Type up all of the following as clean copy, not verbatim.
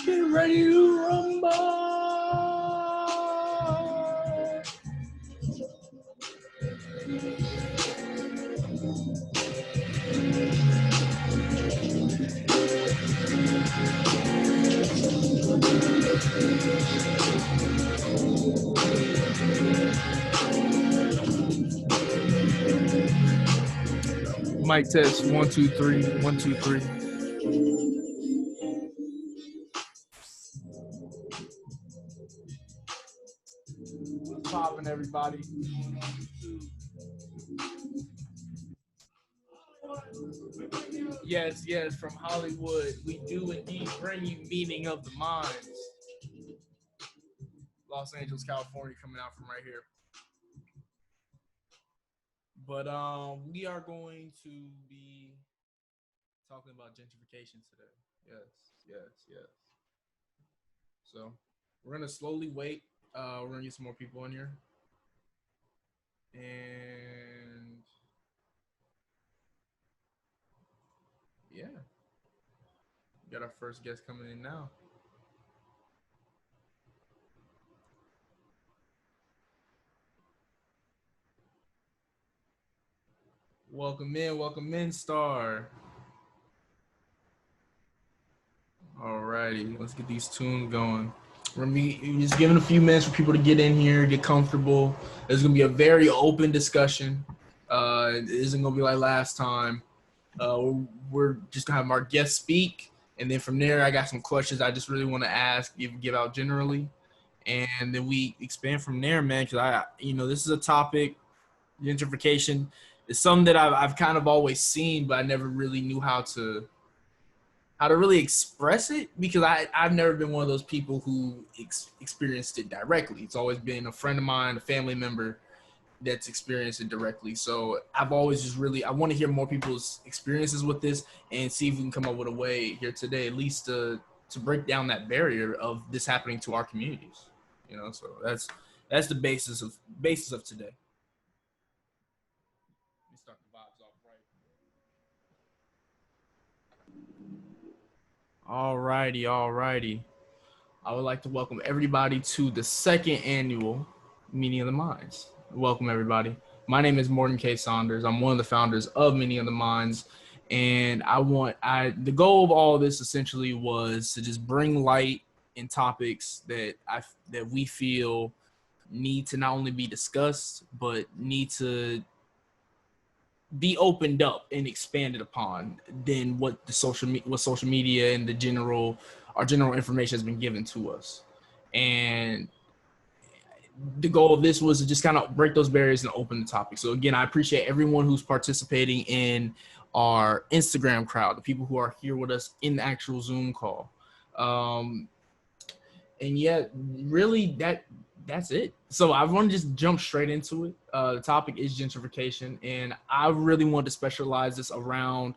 Get ready to rumble. Mic test 1 2 3 1 2 3. What's poppin', everybody? Yes, yes, from Hollywood, we do indeed bring you Meaning of the Minds. Los Angeles, California, coming out from right here. But we are going to be talking about gentrification today. Yes. So we're gonna slowly wait. We're gonna get some more people in here, and yeah, we got our first guest coming in now. Welcome in, Star. Alrighty, let's get these tunes going. We're gonna be just giving a few minutes for people to get in here, get comfortable. There's gonna be a very open discussion. It isn't gonna be like last time. We're just gonna have our guests speak, and then from there, I got some questions I just really want to ask, give out generally, and then we expand from there, man. Because this is a topic, gentrification. It's something that I've kind of always seen, but I never really knew how to really express it because I've never been one of those people who experienced it directly. It's always been a friend of mine, a family member that's experienced it directly. So I've always just I want to hear more people's experiences with this and see if we can come up with a way here today, at least to break down that barrier of this happening to our communities. So that's the basis of today. Let me start the vibes off right. Alrighty. I would like to welcome everybody to the second annual Meaning of the Minds. Welcome, everybody. My name is Morton K. Saunders. I'm one of the founders of Meaning of the Minds. And the goal of all of this essentially was to just bring light in topics that we feel need to not only be discussed, but need to be opened up and expanded upon than what social media and our general information has been given to us. And the goal of this was to just kind of break those barriers and open the topic. So again, I appreciate everyone who's participating in our Instagram crowd, the people who are here with us in the actual Zoom call. And yet, really, that's it. So I want to just jump straight into it. The topic is gentrification, and I really want to specialize this around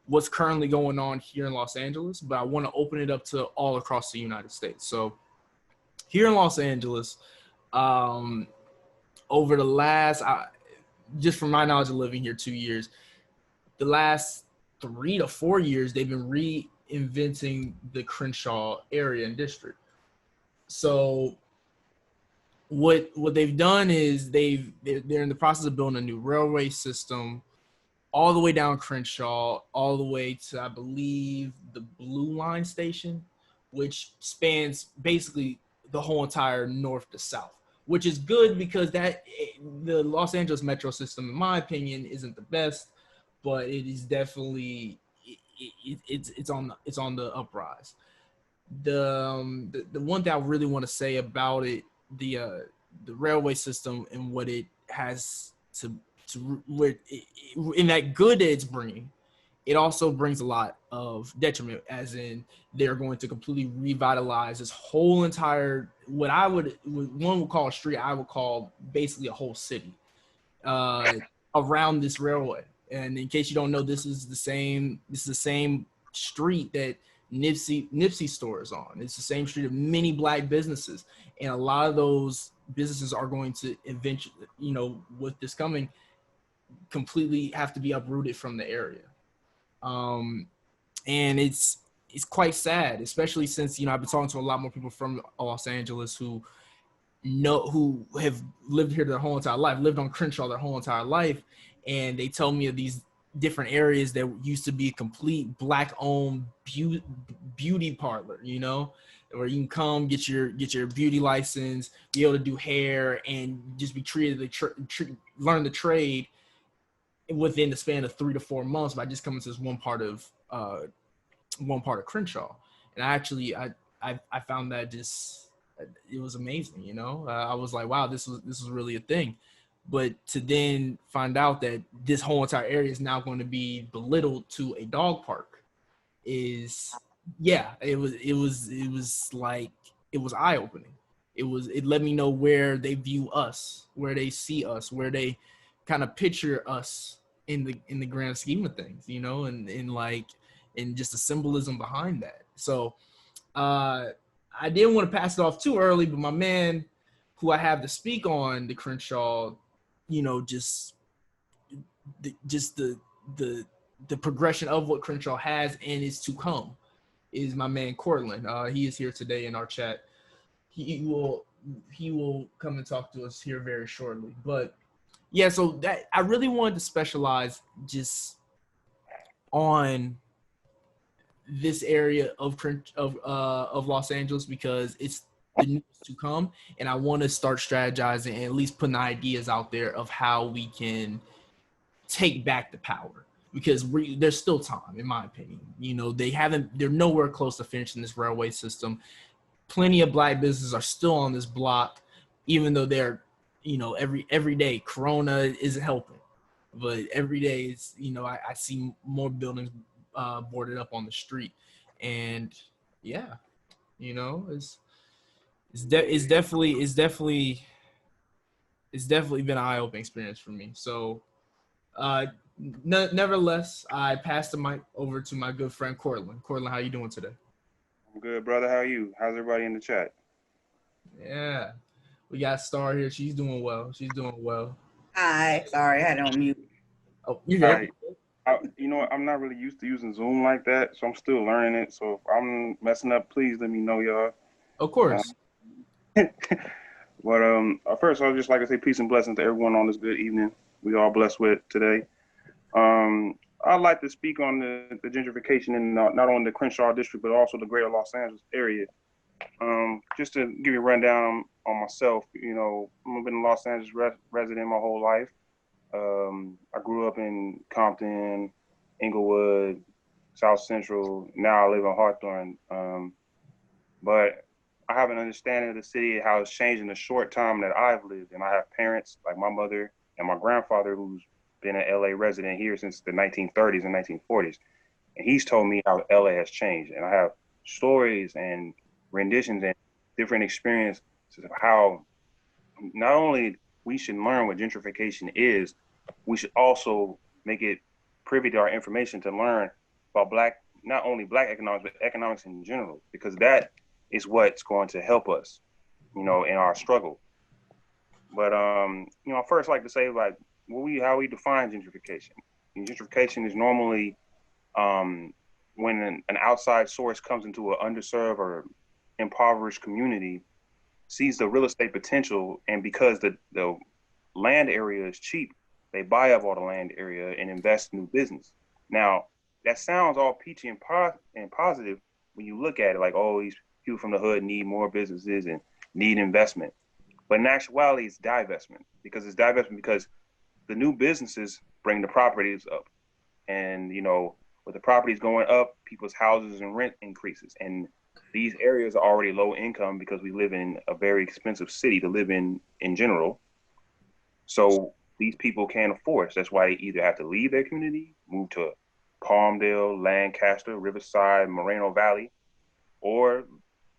what's currently going on here in Los Angeles, but I want to open it up to all across the United States. So here in Los Angeles, over the last, just from my knowledge of living here 2 years, the last 3 to 4 years, they've been reinventing the Crenshaw area and district. So what they've done is they're in the process of building a new railway system all the way down Crenshaw, all the way to, I believe, the Blue Line station, which spans basically the whole entire north to south, which is good because the Los Angeles metro system, in my opinion, isn't the best, but it is definitely it's on the uprise. The one thing I really want to say about it, the railway system and what it has to in that good that it's bringing, it also brings a lot of detriment, as in they're going to completely revitalize this whole entire, what one would call a street, I would call basically a whole city around this railway. And in case you don't know, this is the same street that Nipsey stores on. It's the same street of many Black businesses, and a lot of those businesses are going to eventually, with this coming, completely have to be uprooted from the area. And it's quite sad, especially since, you know, I've been talking to a lot more people from Los Angeles who have lived here their whole entire life, lived on Crenshaw their whole entire life, and they tell me of these different areas that used to be a complete black-owned beauty parlor, you know, where you can come get your beauty license, be able to do hair, and just be treated learn the trade within the span of 3 to 4 months by just coming to this one part of Crenshaw. And I found that just, it was amazing, you know. I was like, wow, this was really a thing. But to then find out that this whole entire area is now going to be belittled to a dog park is, yeah, it was like, it was eye opening. It let me know where they view us, where they see us, where they kind of picture us in the grand scheme of things, you know, and just the symbolism behind that. So I didn't want to pass it off too early, but my man who I have to speak on the Crenshaw, you know, just the progression of what Crenshaw has and is to come is my man Cortland. He is here today in our chat. He will come and talk to us here very shortly. But yeah, so that I really wanted to specialize just on this area of Los Angeles because it's the news to come, and I want to start strategizing and at least putting ideas out there of how we can take back the power, because there's still time, in my opinion. You know, they're nowhere close to finishing this railway system. Plenty of black businesses are still on this block, even though they're, you know, every day Corona isn't helping, but every day it's, you know, I see more buildings boarded up on the street, and yeah, you know, it's definitely been an eye-opening experience for me. So nevertheless, I passed the mic over to my good friend Cortland. Cortland, how you doing today? I'm good, brother. How are you? How's everybody in the chat? Yeah, we got Star here. She's doing well. Hi, sorry, I had it on mute. Oh, you're good. Hi. You know what? I'm not really used to using Zoom like that, so I'm still learning it. So if I'm messing up, please let me know, y'all. Of course. But first, I'd just like to say peace and blessings to everyone on this good evening we all blessed with today. I'd like to speak on the gentrification in not only the Crenshaw district, but also the greater Los Angeles area. Just to give you a rundown on myself, you know, I've been a Los Angeles resident my whole life. I grew up in Compton, Inglewood, South Central. Now I live in Hawthorne. But I have an understanding of the city, how it's changed in the short time that I've lived. And I have parents like my mother and my grandfather who's been an LA resident here since the 1930s and 1940s. And he's told me how LA has changed. And I have stories and renditions and different experiences of how not only we should learn what gentrification is, we should also make it privy to our information to learn about not only black economics, but economics in general, because that is what's going to help us, you know, in our struggle. But you know, I first like to say like how we define gentrification. And gentrification is normally when an outside source comes into an underserved or impoverished community, sees the real estate potential, and because the land area is cheap, they buy up all the land area and invest in new business. Now, that sounds all peachy and positive when you look at it, like, oh, these people from the hood need more businesses and need investment. But in actuality, it's divestment, because the new businesses bring the properties up. And, you know, with the properties going up, people's houses and rent increases. And these areas are already low income because we live in a very expensive city to live in general. So these people can't afford it. That's why they either have to leave their community, move to Palmdale, Lancaster, Riverside, Moreno Valley, or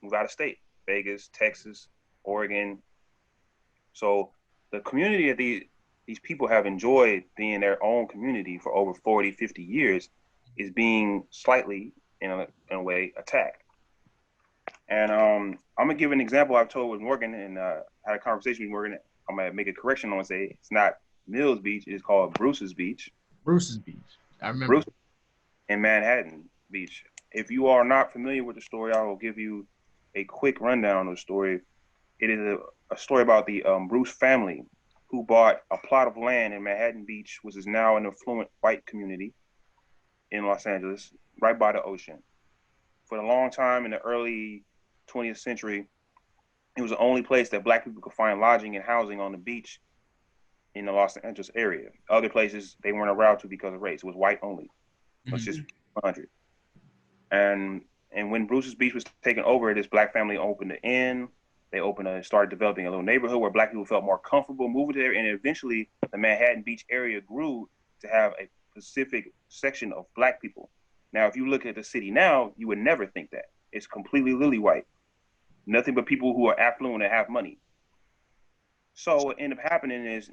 move out of state, Vegas, Texas, Oregon. So the community that these people have enjoyed being their own community for over 40, 50 years is being slightly, in a way, attacked. And I'm gonna give an example I've told with Morgan, and had a conversation with Morgan. I'm gonna make a correction. I'm gonna say it's not Mills Beach, it's called Bruce's Beach. Bruce's Beach. I remember. Bruce in Manhattan Beach. If you are not familiar with the story, I will give you a quick rundown of the story. It is a story about the Bruce family who bought a plot of land in Manhattan Beach, which is now an affluent white community in Los Angeles, right by the ocean. For a long time in the early 20th century, it was the only place that Black people could find lodging and housing on the beach in the Los Angeles area. Other places they weren't allowed to because of race. It was white only. It was just 100. And when Bruce's Beach was taken over, this Black family opened an inn. They started developing a little neighborhood where Black people felt more comfortable moving there. And eventually the Manhattan Beach area grew to have a specific section of Black people. Now, if you look at the city now, you would never think that. It's completely lily white. Nothing but people who are affluent and have money. So what ended up happening is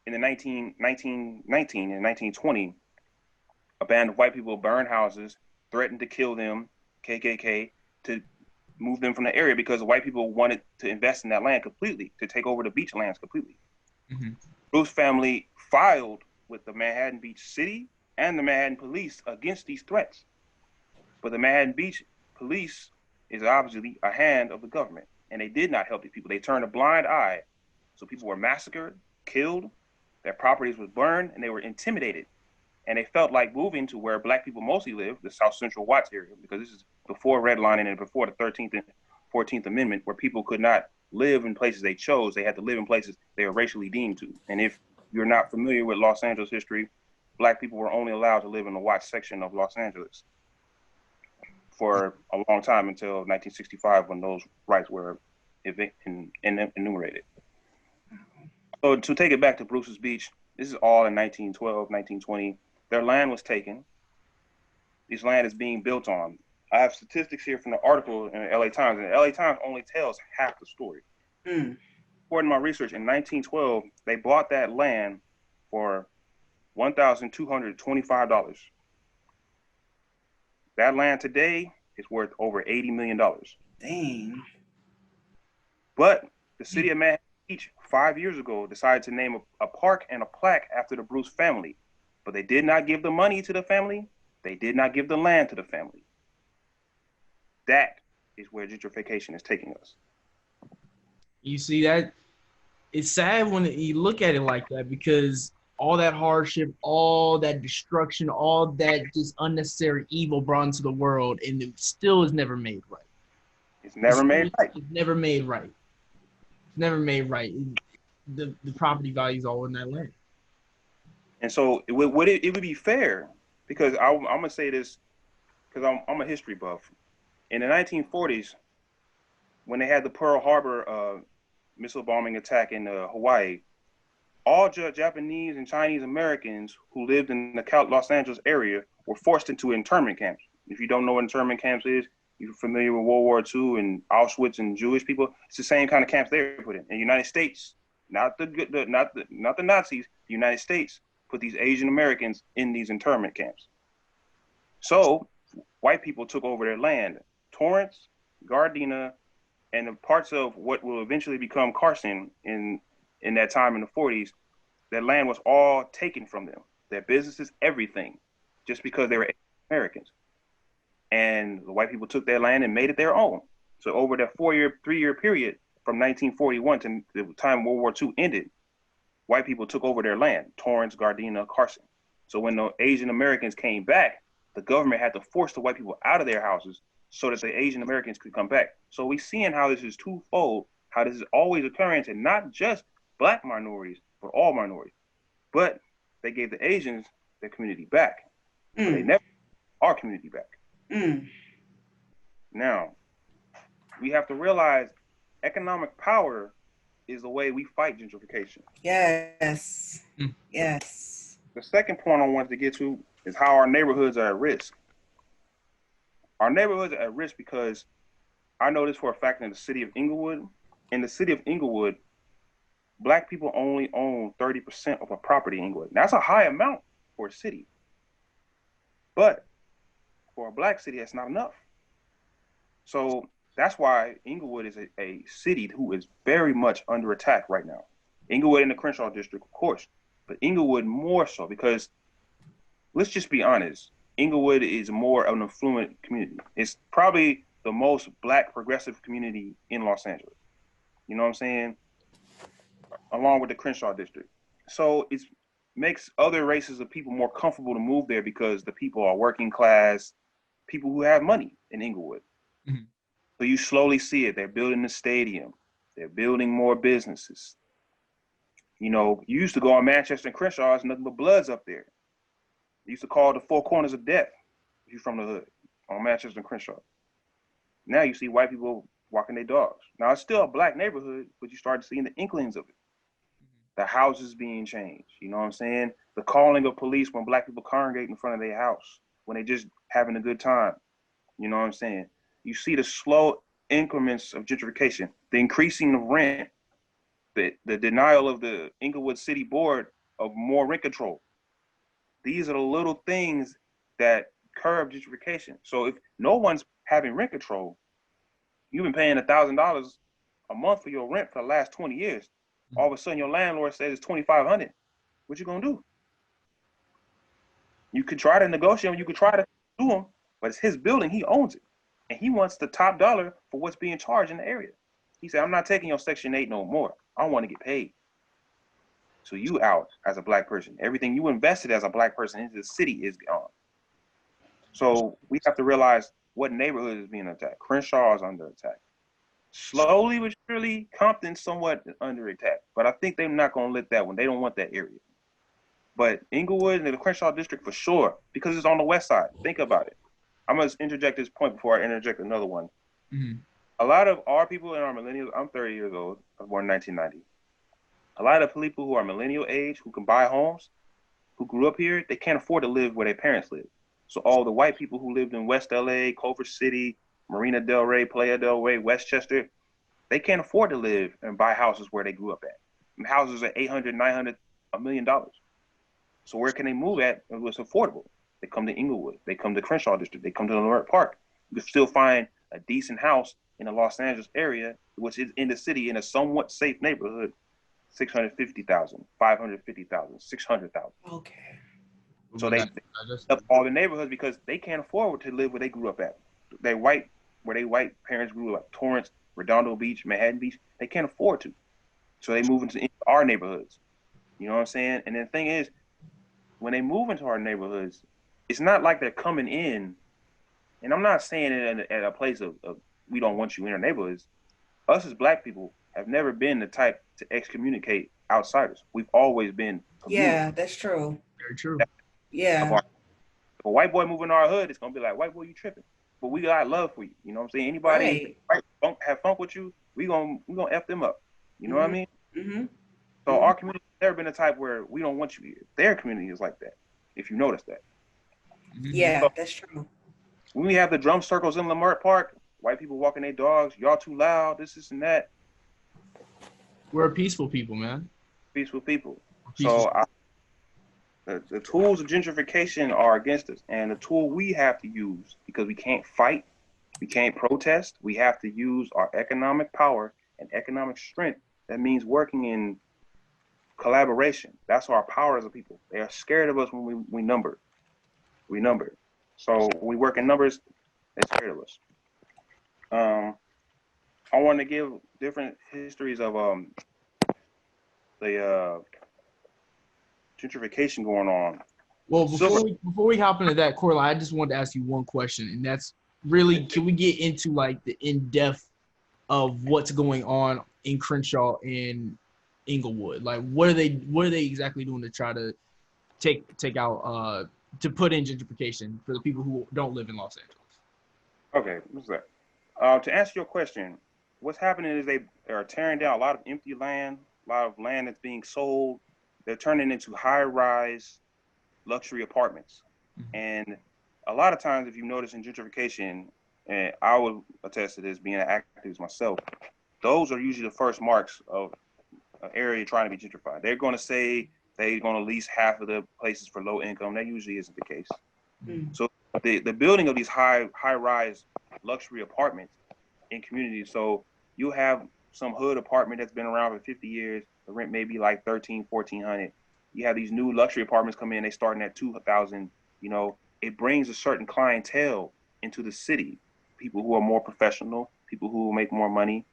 in the 1919 and 1920, a band of white people burned houses, threatened to kill them, KKK, to move them from the area because the white people wanted to invest in that land completely, to take over the beach lands completely. Bruce family filed with the Manhattan Beach City and the Manhattan Police against these threats. But the Manhattan Beach Police is obviously a hand of the government, and they did not help these people. They turned a blind eye. So people were massacred, killed, their properties was burned, and they were intimidated. And they felt like moving to where Black people mostly live, the South Central Watts area, because this is before redlining and before the 13th and 14th Amendment, where people could not live in places they chose. They had to live in places they were racially deemed to. And if you're not familiar with Los Angeles history, Black people were only allowed to live in the Watts section of Los Angeles for a long time until 1965, when those rights were enumerated. So to take it back to Bruce's Beach, this is all in 1912, 1920. Their land was taken. This land is being built on. I have statistics here from the article in the LA Times, and the LA Times only tells half the story. According to my research, in 1912, they bought that land for $1,225. That land today is worth over $80 million. Dang. But the city of Manhattan Beach 5 years ago decided to name a park and a plaque after the Bruce family. But they did not give the money to the family. They did not give the land to the family. That is where gentrification is taking us. You see that? It's sad when you look at it like that, because all that hardship, all that destruction, all that just unnecessary evil brought into the world, and it still is never made right. It's never made right. It's never made right. It's never made right. The property value is all in that land. And so it would be fair, because I'm gonna say this because I'm a history buff. In the 1940s, when they had the Pearl Harbor missile bombing attack in Hawaii, all Japanese and Chinese Americans who lived in the Los Angeles area were forced into internment camps. If you don't know what internment camps is, you're familiar with World War II and Auschwitz and Jewish people. It's the same kind of camps they were put in. In the United States, not the Nazis. The United States put these Asian Americans in these internment camps. So white people took over their land. Torrance, Gardena, and the parts of what will eventually become Carson in that time in the 40s, that land was all taken from them. Their businesses, everything, just because they were Americans. And the white people took their land and made it their own. So over that 3-year period from 1941 to the time World War II ended, white people took over their land, Torrance, Gardena, Carson. So when the Asian Americans came back, the government had to force the white people out of their houses so that the Asian Americans could come back. So we're seeing how this is twofold, how this is always occurring to not just Black minorities, but all minorities. But they gave the Asians their community back. But they never our community back. Now, we have to realize economic power is the way we fight gentrification. Yes. Yes. The second point I wanted to get to is how our neighborhoods are at risk. Our neighborhoods are at risk because I know this for a fact in the city of Inglewood. In the city of Inglewood, Black people only own 30% of a property in Inglewood. That's a high amount for a city. But for a Black city, that's not enough. So that's why Inglewood is a city who is very much under attack right now. Inglewood in the Crenshaw district, of course, but Inglewood more so, because let's just be honest. Inglewood is more of an affluent community. It's probably the most Black progressive community in Los Angeles. You know what I'm saying? Along with the Crenshaw district. So it makes other races of people more comfortable to move there because the people are working class, people who have money in Inglewood. Mhm. So you slowly see it. They're building the stadium. They're building more businesses. You know, you used to go on Manchester and Crenshaw, it's nothing but bloods up there. You used to call it the four corners of death if you're from the hood on Manchester and Crenshaw. Now you see white people walking their dogs. Now it's still a Black neighborhood, but you start seeing the inklings of it. The houses being changed, you know what I'm saying? The calling of police when Black people congregate in front of their house, when they just having a good time, you know what I'm saying? You see the slow increments of gentrification, the increasing of rent, the denial of the Inglewood City Board of more rent control. These are the little things that curb gentrification. So if no one's having rent control, you've been paying $1,000 a month for your rent for the last 20 years. All of a sudden your landlord says it's $2,500. What you gonna do? You could try to negotiate, you could try to sue him, but it's his building, he owns it. And he wants the top dollar for what's being charged in the area. He said, I'm not taking your Section 8 no more. I want to get paid. So you out as a Black person. Everything you invested as a Black person into the city is gone. So we have to realize what neighborhood is being attacked. Crenshaw is under attack. Slowly but surely, Compton's somewhat under attack. But I think they're not going to let that one. They don't want that area. But Inglewood and the Crenshaw district for sure, because it's on the west side. Think about it. I'm going to interject this point before I interject another one. Mhm. A lot of our people in our millennials, I'm 30 years old, I was born in 1990. A lot of people who are millennial age, who can buy homes, who grew up here, they can't afford to live where their parents live. So all the white people who lived in West LA, Culver City, Marina Del Rey, Playa del Rey, Westchester, they can't afford to live and buy houses where they grew up at. And houses are $800, $900, $1 million. So where can they move at? It was affordable. They come to Inglewood. They come to Crenshaw District. They come to Leimert Park. You can still find a decent house in the Los Angeles area, which is in the city in a somewhat safe neighborhood, 650,000, 550,000, 600,000. Okay. So they up all the neighborhoods because they can't afford to live where they grew up at. Where their white parents grew up, Torrance, Redondo Beach, Manhattan Beach, they can't afford to. So they move into our neighborhoods. You know what I'm saying? And the thing is, when they move into our neighborhoods, it's not like they're coming in, and I'm not saying it at a place of we don't want you in our neighborhoods. Us as Black people have never been the type to excommunicate outsiders. We've always been community. Yeah, that's true. Very true. Yeah. If a white boy moving our hood, it's gonna be like, white boy, you tripping. But we got love for you. You know what I'm saying? Anybody have funk with you, we gonna F them up. You know what I mean? Mm-hmm. So our community has never been the type where we don't want you here. Their community is like that, if you notice that. Yeah, So, that's true. when we have the drum circles in Leimert Park, white people walking their dogs, y'all too loud, this and that. We're a peaceful people, man. Peaceful people. Peaceful. So the tools of gentrification are against us. And the tool we have to use, because we can't fight, we can't protest, we have to use our economic power and economic strength. That means working in collaboration. That's our power as a people. They are scared of us when we number. We number. So when we work in numbers, they're scared of us. I want to give different histories of the gentrification going on. Well, before we hop into that, Corla, I just wanted to ask you one question, and that's really, can we get into like the in-depth of what's going on in Crenshaw and Inglewood? Like, what are they exactly doing to try to take out to put in gentrification for the people who don't live in Los Angeles? Okay, what's that? To answer your question, what's happening is they are tearing down a lot of empty land, a lot of land that's being sold. They're turning into high-rise luxury apartments. Mm-hmm. And a lot of times, if you notice in gentrification, and I would attest to this being an activist myself, those are usually the first marks of an area trying to be gentrified. They're going to say they're going to lease half of the places for low income. That usually isn't the case. Mm-hmm. So the building of these high-rise luxury apartments in communities. So you have some hood apartment that's been around for 50 years. The rent may be like $1,300, $1,400. You have these new luxury apartments come in, they starting at $2,000, you know, it brings a certain clientele into the city, people who are more professional, people who will make more money,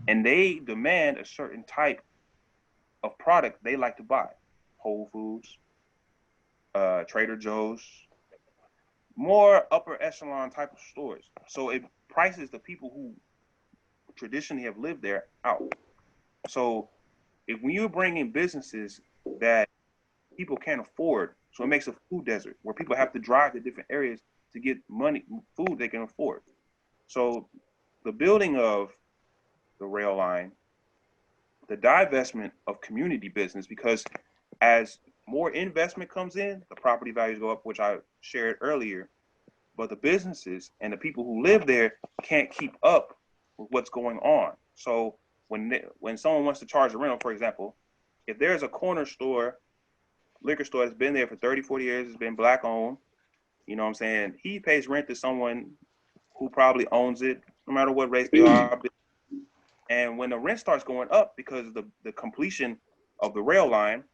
and they demand a certain type of product they like to buy. Whole Foods, Trader Joe's, more upper echelon type of stores. So it prices the people who traditionally have lived there out. So if when you bring in businesses that people can't afford, so it makes a food desert where people have to drive to different areas to get money, food they can afford. So the building of the rail line, the divestment of community business, because as more investment comes in, the property values go up, which I shared earlier. But the businesses and the people who live there can't keep up with what's going on. So when someone wants to charge a rental, for example, if there's a corner store, liquor store that's been there for 30, 40 years, it's been black owned, you know what I'm saying? He pays rent to someone who probably owns it, no matter what race they are. And when the rent starts going up because of the completion of the rail line,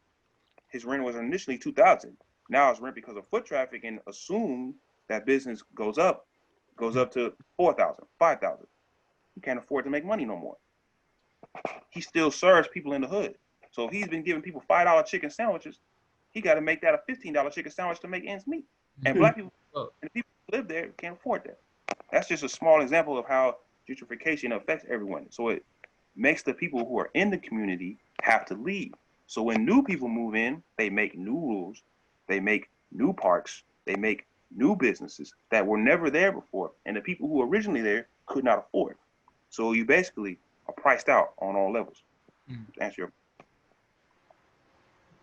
his rent was initially $2,000. Now it's rent because of foot traffic, and assume that business goes up to $4,000, $5,000. He can't afford to make money no more. He still serves people in the hood. So if he's been giving people $5 chicken sandwiches, he got to make that a $15 chicken sandwich to make ends meet. And black people and the people who live there can't afford that. That's just a small example of how gentrification affects everyone. So it makes the people who are in the community have to leave. So when new people move in, they make new rules, they make new parks, they make new businesses that were never there before, and the people who were originally there could not afford. So you basically are priced out on all levels. To answer your.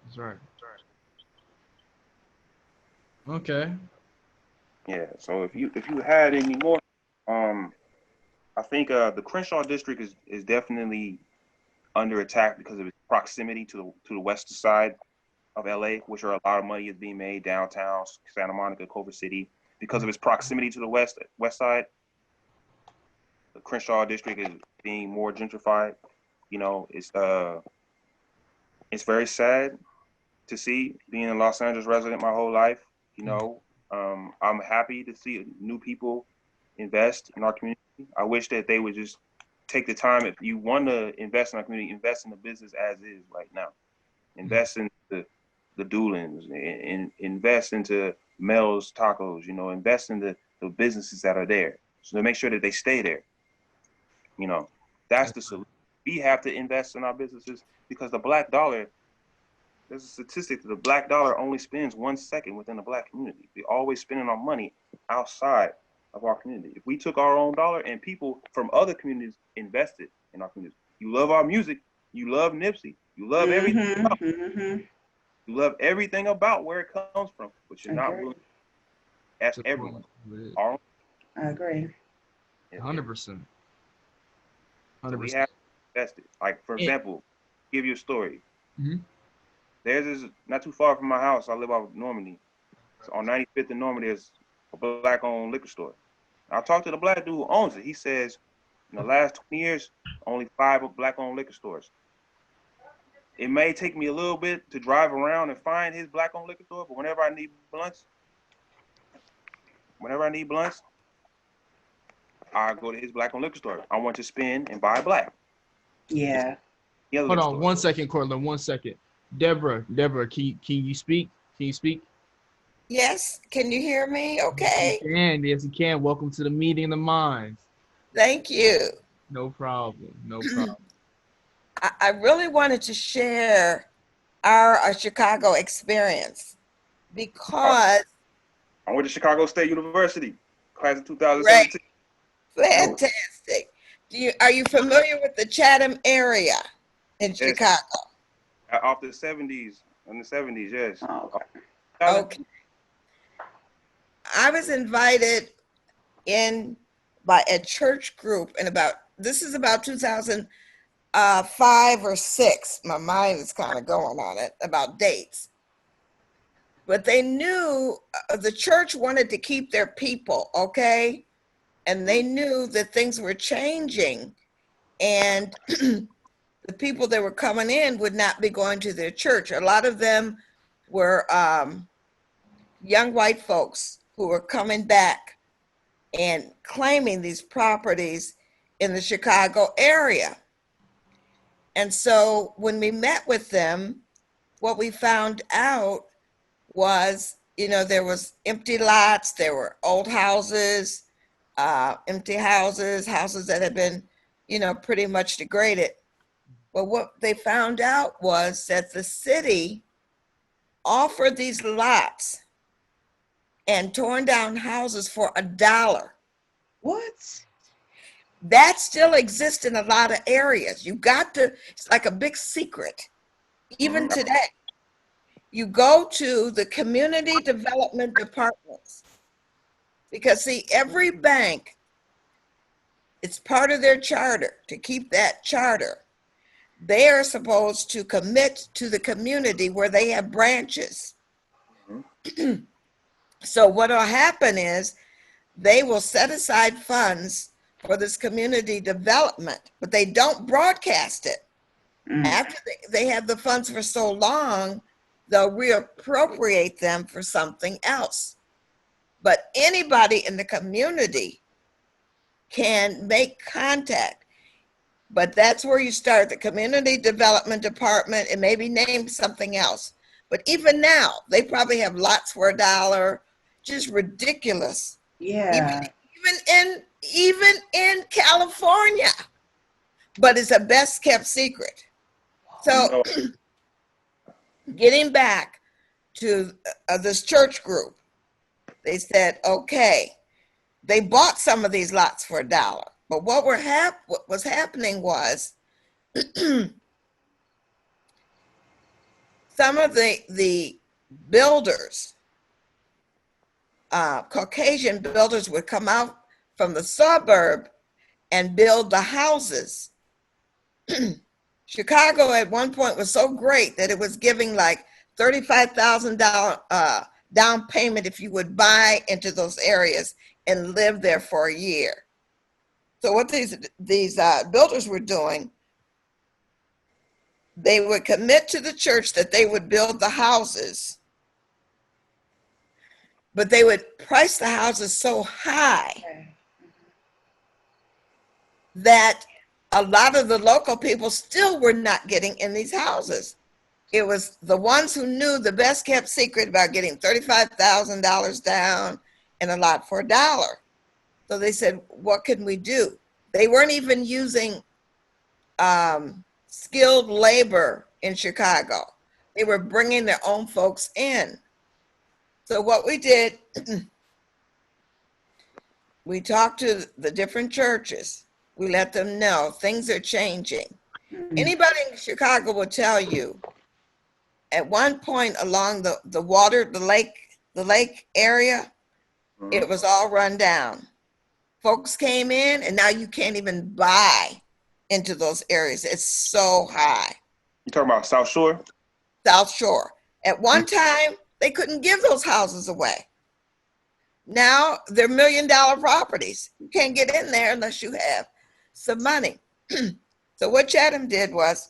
That's right. Okay. Yeah. So if you had any more, I think the Crenshaw district is definitely under attack because of its proximity to the west side of LA, which are a lot of money is being made downtown, Santa Monica, Culver City, because of its proximity to the west side. The Crenshaw district is being more gentrified. You know, it's very sad to see, being a Los Angeles resident my whole life. You know, I'm happy to see new people invest in our community. I wish that they would just take the time. If you want to invest in our community, invest in the business as is right now. Invest in the Doolins, and invest into Mel's Tacos. You know, invest in the businesses that are there, so to make sure that they stay there. You know, that's the solution. We have to invest in our businesses because the black dollar. There's a statistic that the black dollar only spends 1 second within the black community. We're always spending our money outside of our community. If we took our own dollar and people from other communities invested in our community, you love our music, you love Nipsey, you love everything. You love everything about where it comes from, but you're not willing to ask everyone. I agree. 100%. 100%. We have invested. Like, for example, give you a story. There's this, not too far from my house. I live off Normandy. So on 95th and Normandy, there's a black-owned liquor store. I talked to the black dude who owns it. He says, in the last 20 years, only 5 black-owned liquor stores. It may take me a little bit to drive around and find his black-owned liquor store, but whenever I need blunts, I go to his black-owned liquor store. I want to spend and buy black. Yeah. Hold on 1 second, Cortland. 1 second. Deborah, can you speak? Can you speak? Yes. Can you hear me? Okay. Yes, you can. Welcome to the meeting of the minds. Thank you. No problem. I really wanted to share our Chicago experience because I went to Chicago State University, class of 2017. Fantastic. Are you familiar with the Chatham area in Chicago? Off the 70s, in the 70s, yes. Oh, okay. I was invited in by a church group this is about 2005 or 6. My mind is kind of going on it about dates. But they knew the church wanted to keep their people, okay? And they knew that things were changing, and the people that were coming in would not be going to their church. A lot of them were young white folks who were coming back and claiming these properties in the Chicago area. And so when we met with them, what we found out was, there was empty lots, there were old houses, empty houses that had been, pretty much degraded. But what they found out was that the city offered these lots and torn down houses for $1. What? That still exists in a lot of areas. It's like a big secret. Even today, you go to the community development departments, because see, every bank, it's part of their charter to keep that charter. They are supposed to commit to the community where they have branches. So what will happen is they will set aside funds for this community development, but they don't broadcast it. After they have the funds for so long, they'll reappropriate them for something else. But anybody in the community can make contact. But that's where you start, the community development department, and maybe name something else. But even now, they probably have lots for $1, just ridiculous. Yeah. Even in California, but it's a best kept secret. So getting back to this church group, they said, okay, they bought some of these lots for $1. But what was happening was some of the builders, Caucasian builders, would come out from the suburb and build the houses. Chicago at one point was so great that it was giving like $35,000 down payment if you would buy into those areas and live there for a year. So what these builders were doing, they would commit to the church that they would build the houses, but they would price the houses so high that a lot of the local people still were not getting in these houses. It was the ones who knew the best kept secret about getting $35,000 down and a lot for $1. So they said, what can we do? They weren't even using skilled labor in Chicago. They were bringing their own folks in. So what we did, we talked to the different churches. We let them know things are changing. Anybody in Chicago will tell you, at one point along the water, the lake area, it was all run down. Folks came in, and now you can't even buy into those areas. It's so high. You talking about South Shore? South Shore. At one time, they couldn't give those houses away. Now they're $1 million properties. You can't get in there unless you have some money. So what Chatham did was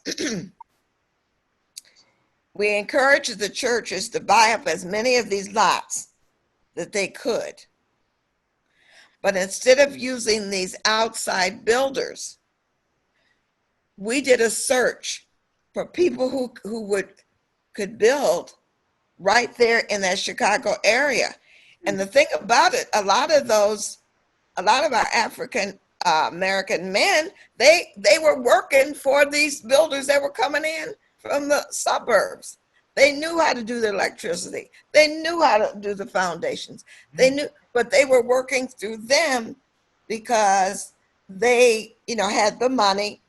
we encouraged the churches to buy up as many of these lots that they could. But instead of using these outside builders, we did a search for people who could build right there in that Chicago area. And the thing about it, a lot of our African American men, they were working for these builders that were coming in from the suburbs. They knew how to do the electricity. They knew how to do the foundations. They knew, but they were working through them because they, had the money.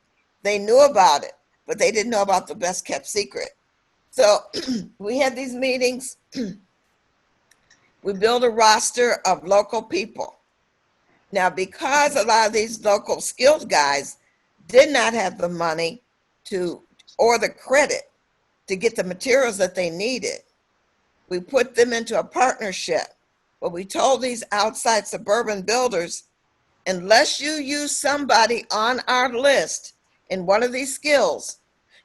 They knew about it, but they didn't know about the best kept secret. So we had these meetings. We built a roster of local people. Now, because a lot of these local skilled guys did not have the money or the credit to get the materials that they needed, we put them into a partnership. But we told these outside suburban builders, unless you use somebody on our list in one of these skills,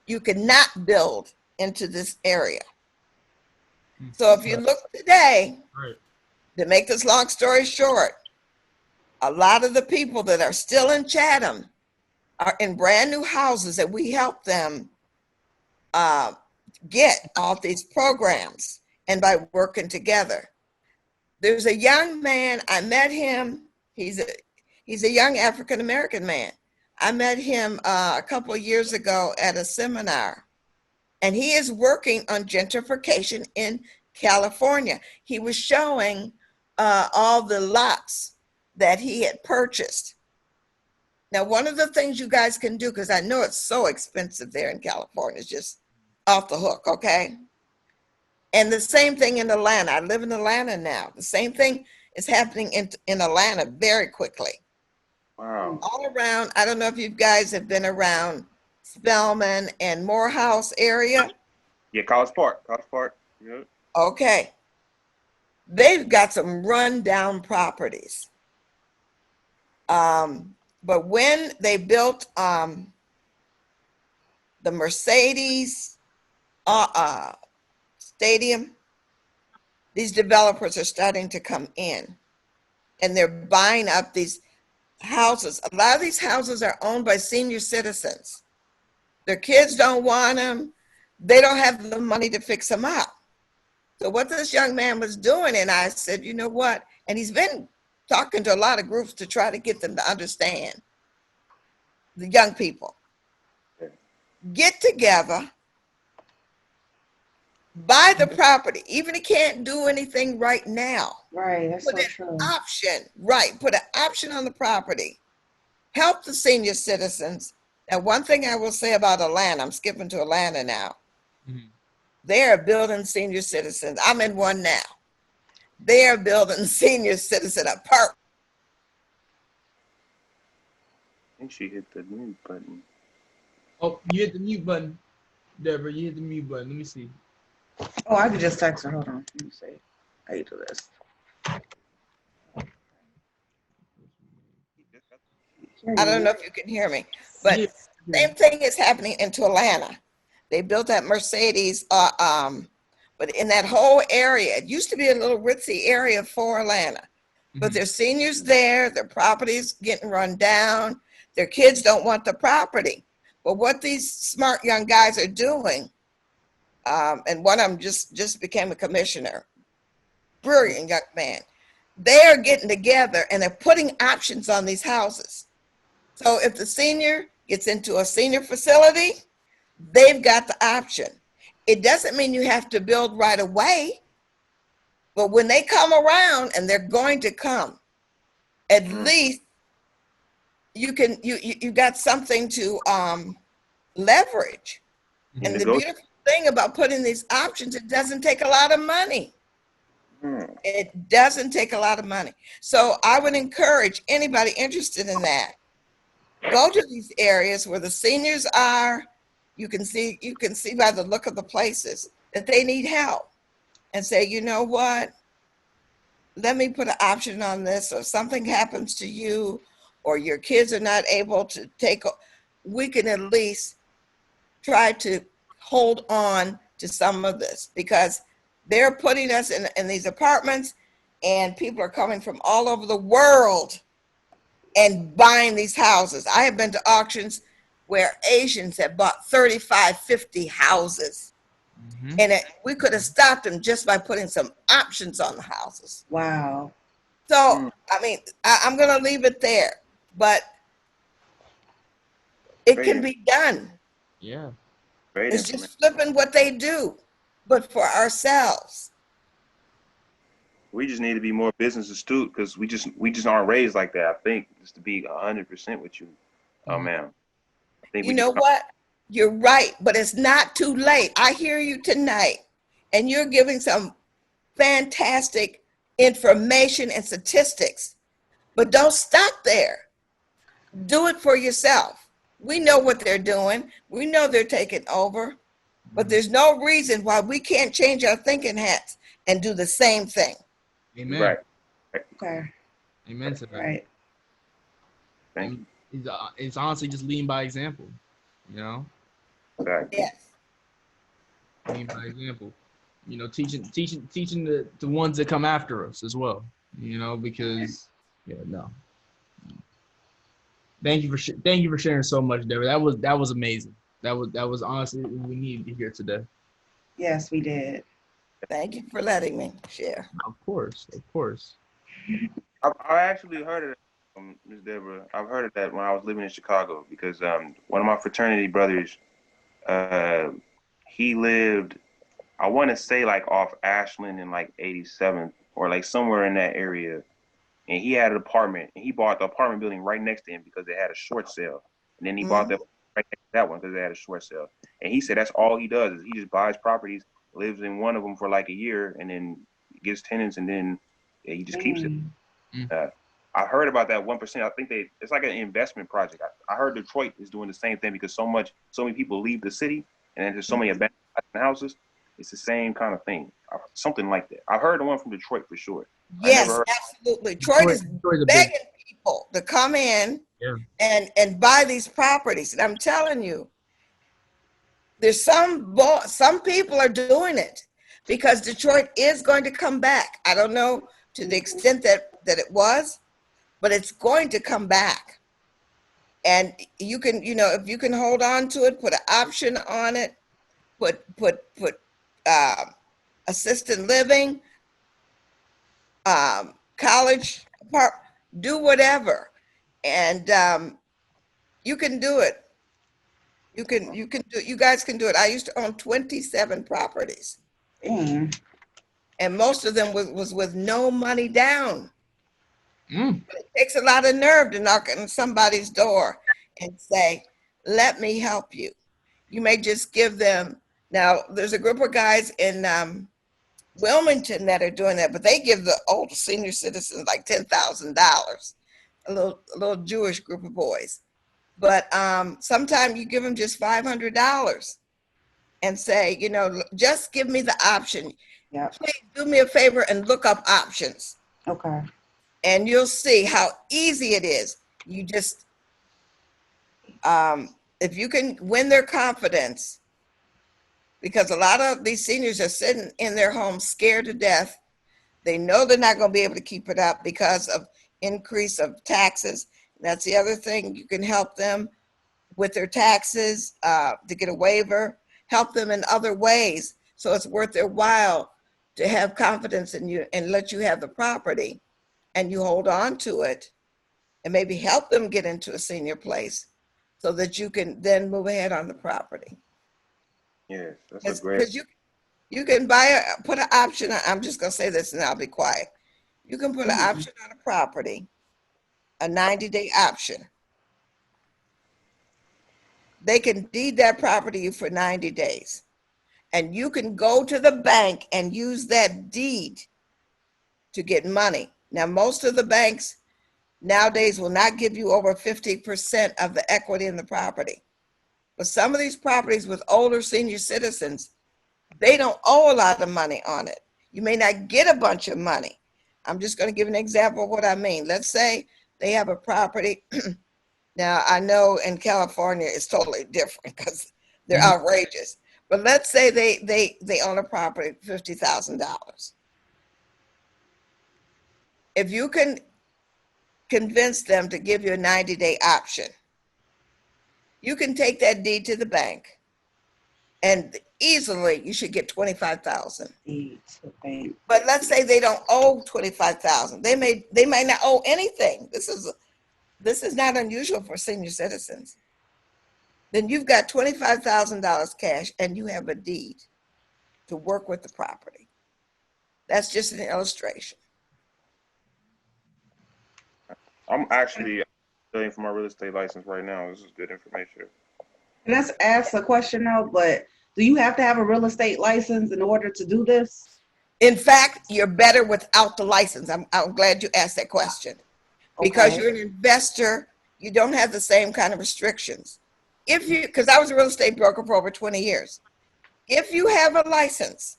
you cannot build into this area. So if you look today, to make this long story short, a lot of the people that are still in Chatham are in brand new houses that we help them get all these programs, and by working together. There's a young man, I met him. He's a young African American man. I met him a couple of years ago at a seminar, and he is working on gentrification in California. He was showing all the lots that he had purchased. Now, one of the things you guys can do, because I know it's so expensive there in California, it's just off the hook, okay? And the same thing in Atlanta. I live in Atlanta now. The same thing is happening in Atlanta very quickly. Wow. All around, I don't know if you guys have been around Spelman and Morehouse area. Yeah, College Park. Yeah. Okay. They've got some rundown properties. But when they built the Mercedes stadium, these developers are starting to come in and they're buying up these houses. A lot of these houses are owned by senior citizens. Their kids don't want them. They don't have the money to fix them up. So what this young man was doing, and I said, you know what? And he's been talking to a lot of groups to try to get them to understand, the young people. Get together, buy the property, even if you can't do anything right now. Right, that's so Put an true. option, right, put an option on the property. Help the senior citizens. Now, one thing I will say about Atlanta, I'm skipping to Atlanta now. Mhm. They are building senior citizens. I'm in one now. They are building senior citizen apartments. I think she hit the mute button. Oh, you hit the mute button, Deborah. You hit the mute button. Let me see. Oh, I could just text her. Hold on. Let me see how you do this. I don't know if you can hear me, but Yeah. same thing is happening into Atlanta. They built that Mercedes, but in that whole area, it used to be a little ritzy area for Atlanta. But Mhm. there's seniors there, their property's getting run down, their kids don't want the property. But what these smart young guys are doing, and one of them just became a commissioner, brilliant young man. They are getting together and they're putting options on these houses. So if the senior gets into a senior facility, they've got the option. It doesn't mean you have to build right away, but when they come around, and they're going to come, at least you got something to leverage. And the Negotiate. beautiful thing about putting these options, it doesn't take a lot of money. It doesn't take a lot of money. So I would encourage anybody interested in that, go to these areas where the seniors are. You can see by the look of the places that they need help, and say, you know what? Let me put an option on this. Or if something happens to you, or your kids are not able to we can at least try to hold on to some of this, because they're putting us in these apartments, and people are coming from all over the world and buying these houses. I have been to auctions where Asians have bought 35, 50 houses. Mhm. And we could have stopped them just by putting some options on the houses. Wow. So, I mean, I'm going to leave it there, but it can be done. Yeah. Great It's information. just flipping what they do, but for ourselves. We just need to be more business astute, because we just aren't raised like that. I think, just to be 100% with you, ma'am. I think You we know just what? You're right, but it's not too late. I hear you tonight, and you're giving some fantastic information and statistics, but don't stop there. Do it for yourself. We know what they're doing. We know they're taking over, but there's no reason why we can't change our thinking hats and do the same thing. Amen. right. Okay. Amen to that. Right. Thank you. It's honestly just leading by example. You know, Exactly. Yes. leading by example. You know, teaching the ones that come after us as well. You know, because no. Thank you for sharing so much, Deborah. That was amazing. That was honestly what we needed to hear today. Yes, we did. Thank you for letting me share. Of course, of course. I actually heard of that, Ms. Deborah. I've heard of that when I was living in Chicago because one of my fraternity brothers, uh, he lived, I want to say like off Ashland in like 87th or like somewhere in that area. And he had an apartment and he bought the apartment building right next to him because they had a short sale. And then he bought that right next to that one because they had a short sale. And he said that's all he does is he just buys properties, lives in one of them for like a year, and then gets tenants, and then he just keeps it. I heard about that 1%. I think it's like an investment project. I heard Detroit is doing the same thing because so many people leave the city, and then there's so many abandoned houses. It's the same kind of thing, something like that. I've heard the one from Detroit for sure. Yes, absolutely. Detroit is begging people to come in and buy these properties. And I'm telling you, there's some people are doing it because Detroit is going to come back. I don't know to the extent that it was, but it's going to come back. And you can, if you can hold on to it, put an option on it, put assisted living, college, do whatever, and you can do it. You guys can do it. I used to own 27 properties. Dang. And most of them was with no money down. Mm. It takes a lot of nerve to knock on somebody's door and say, let me help you. You may just give them, now there's a group of guys in Wilmington that are doing that, but they give the old senior citizens like $10,000, a little Jewish group of boys. But sometimes you give them just $500 and say, just give me the option. Yeah. Please do me a favor and look up options. Okay. And you'll see how easy it is. You just, if you can win their confidence, because a lot of these seniors are sitting in their homes scared to death. They know they're not going to be able to keep it up because of increase of taxes. That's the other thing. You can help them with their taxes to get a waiver, help them in other ways. So it's worth their while to have confidence in you and let you have the property and you hold on to it and maybe help them get into a senior place so that you can then move ahead on the property. Yes, that's a great. Because you can put an option. I'm just gonna say this and I'll be quiet. You can put an option on a property, a 90-day option. They can deed that property for 90 days, and you can go to the bank and use that deed to get money. Now, most of the banks nowadays will not give you over 50% of the equity in the property. But some of these properties with older senior citizens, they don't owe a lot of money on it. You may not get a bunch of money. I'm just going to give an example of what I mean. Let's say they have a property. Now, I know in California it's totally different because they're outrageous. But let's say they own a property, $50,000. If you can convince them to give you a 90-day option, you can take that deed to the bank and easily you should get $25,000. But let's say they don't owe $25,000. They might not owe anything. This is not unusual for senior citizens. Then you've got $25,000 cash and you have a deed to work with the property. That's just an illustration. I'm actually studying for my real estate license right now. This is good information. Let's ask a question though, but do you have to have a real estate license in order to do this? In fact, you're better without the license. I'm glad you asked that question. Because Okay. you're an investor, you don't have the same kind of restrictions. Because I was a real estate broker for over 20 years. If you have a license,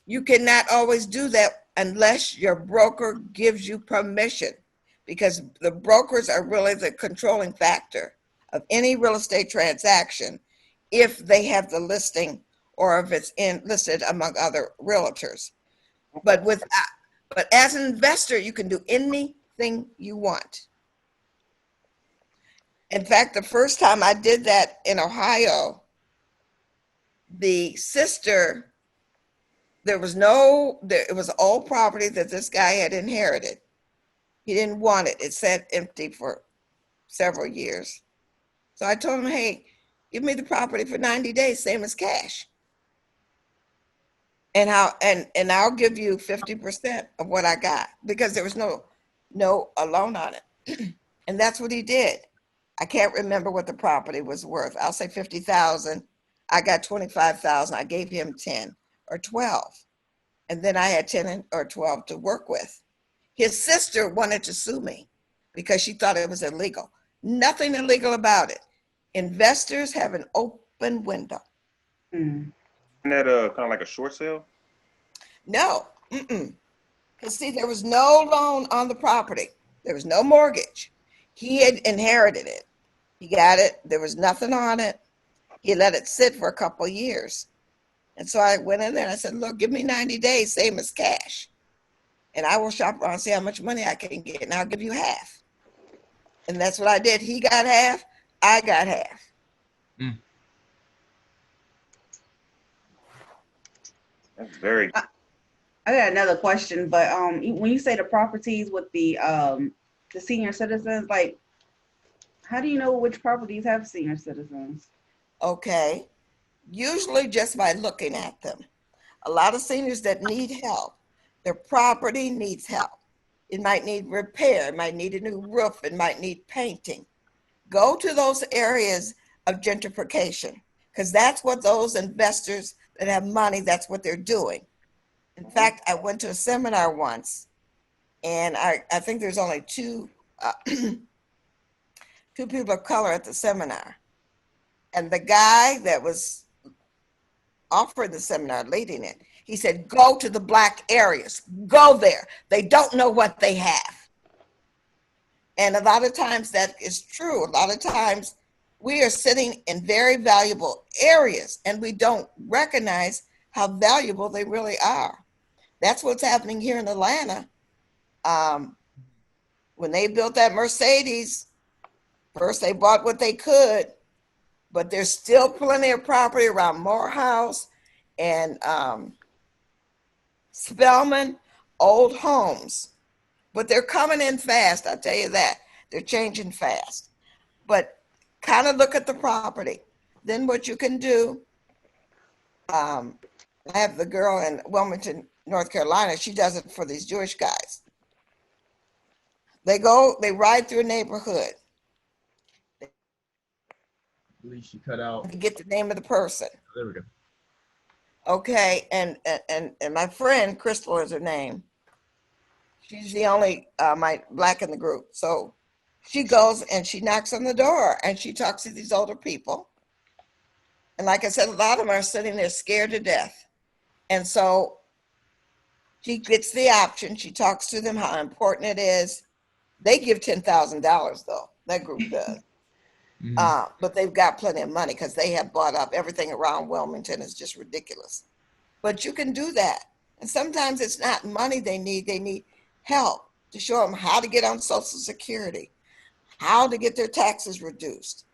you cannot always do that unless your broker gives you permission, because the brokers are really the controlling factor of any real estate transaction if they have the listing or if it's listed among other realtors. But But as an investor, you can do anything you want. In fact, the first time I did that in Ohio, the sister, it was old property that this guy had inherited. He didn't want it. It sat empty for several years. So I told him, hey, give me the property for 90 days, same as cash. And I'll give you 50% of what I got, because there was no loan on it. And that's what he did. I can't remember what the property was worth. I'll say 50,000. I got 25,000. I gave him 10 or 12. And then I had 10 or 12 to work with. His sister wanted to sue me because she thought it was illegal. Nothing illegal about it. Investors have an open window. Mm. Isn't that kind of like a short sale? No, because see, there was no loan on the property. There was no mortgage. He had inherited it. He got it. There was nothing on it. He let it sit for a couple of years. And so I went in there and I said, look, give me 90 days, same as cash. And I will shop around and see how much money I can get, and I'll give you half. And that's what I did. He got half. I got half. Mm. That's very. I got another question, but when you say the properties with the senior citizens, like, how do you know which properties have senior citizens? Okay. Usually just by looking at them. A lot of seniors that need help, their property needs help. It might need repair. It might need a new roof. It might need painting. Go to those areas of gentrification, because that's what those investors that have money, that's what they're doing. In fact, I went to a seminar once, and I think there's only two people of color at the seminar. And the guy that was offering the seminar, leading it, he said, go to the Black areas, go there. They don't know what they have. And a lot of times that is true. A lot of times we are sitting in very valuable areas and we don't recognize how valuable they really are. That's what's happening here in Atlanta. When they built that Mercedes, first they bought what they could, but there's still plenty of property around Morehouse and Spelman, old homes. But they're coming in fast, I'll tell you that. They're changing fast. But kind of look at the property. Then what you can do, I have the girl in Wilmington, North Carolina. She does it for these Jewish guys. They ride through a neighborhood. At least you cut out. To get the name of the person. There we go. Okay, and my friend, Crystal is her name. She's the only Black in the group. So she goes and she knocks on the door and she talks to these older people. And like I said, a lot of them are sitting there scared to death. And so she gets the option. She talks to them how important it is. They give $10,000 though, that group does. Mm-hmm. But they've got plenty of money because they have bought up everything around Wilmington. Is just ridiculous. But you can do that. And sometimes it's not money they need help to show them how to get on Social Security, how to get their taxes reduced.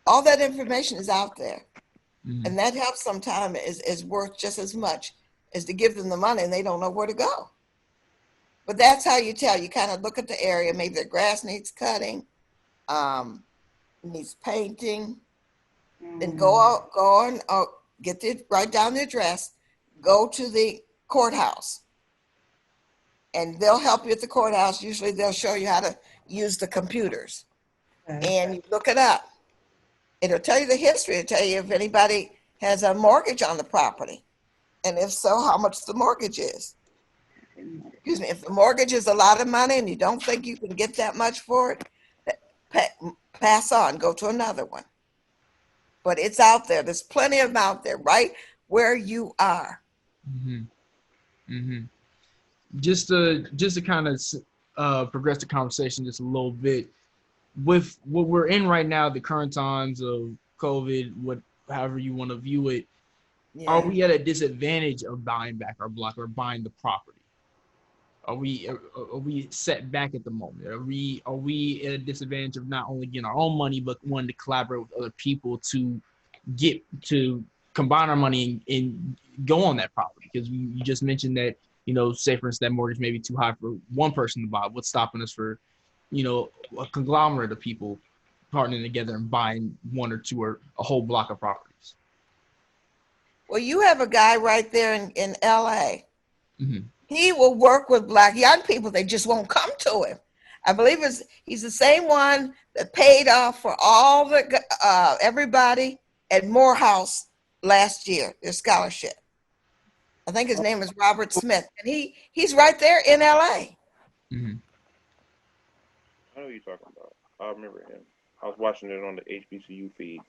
All that information is out there. Mm-hmm. And that help sometimes is worth just as much as to give them the money and they don't know where to go. But that's how you tell. You kind of look at the area. Maybe the grass needs cutting, needs painting. Then write down the address, go to the courthouse. And they'll help you at the courthouse. Usually they'll show you how to use the computers. Okay. And you look it up. It'll tell you the history. It'll tell you if anybody has a mortgage on the property. And if so, how much the mortgage is. Excuse me, if the mortgage is a lot of money and you don't think you can get that much for it, pass on, go to another one. But it's out there. There's plenty of them out there, right where you are. Mm-hmm. Mm-hmm. Just to kind of progress the conversation just a little bit, with what we're in right now, the current times of COVID, however you want to view it, Yeah. are we at a disadvantage of buying back our block or buying the property? Are we set back at the moment? Are we at a disadvantage of not only getting our own money, but wanting to collaborate with other people to combine our money and go on that property? Because you just mentioned that, say for instance, that mortgage may be too high for one person to buy. What's stopping us for, a conglomerate of people partnering together and buying one or two or a whole block of properties? Well, you have a guy right there in LA. Mm-hmm. He will work with Black young people. They just won't come to him. I believe he's the same one that paid off for all the everybody at Morehouse last year, their scholarship. I think his name is Robert Smith, and he's right there in LA. Mm-hmm. I know what you're talking about. I remember him. I was watching it on the HBCU feed.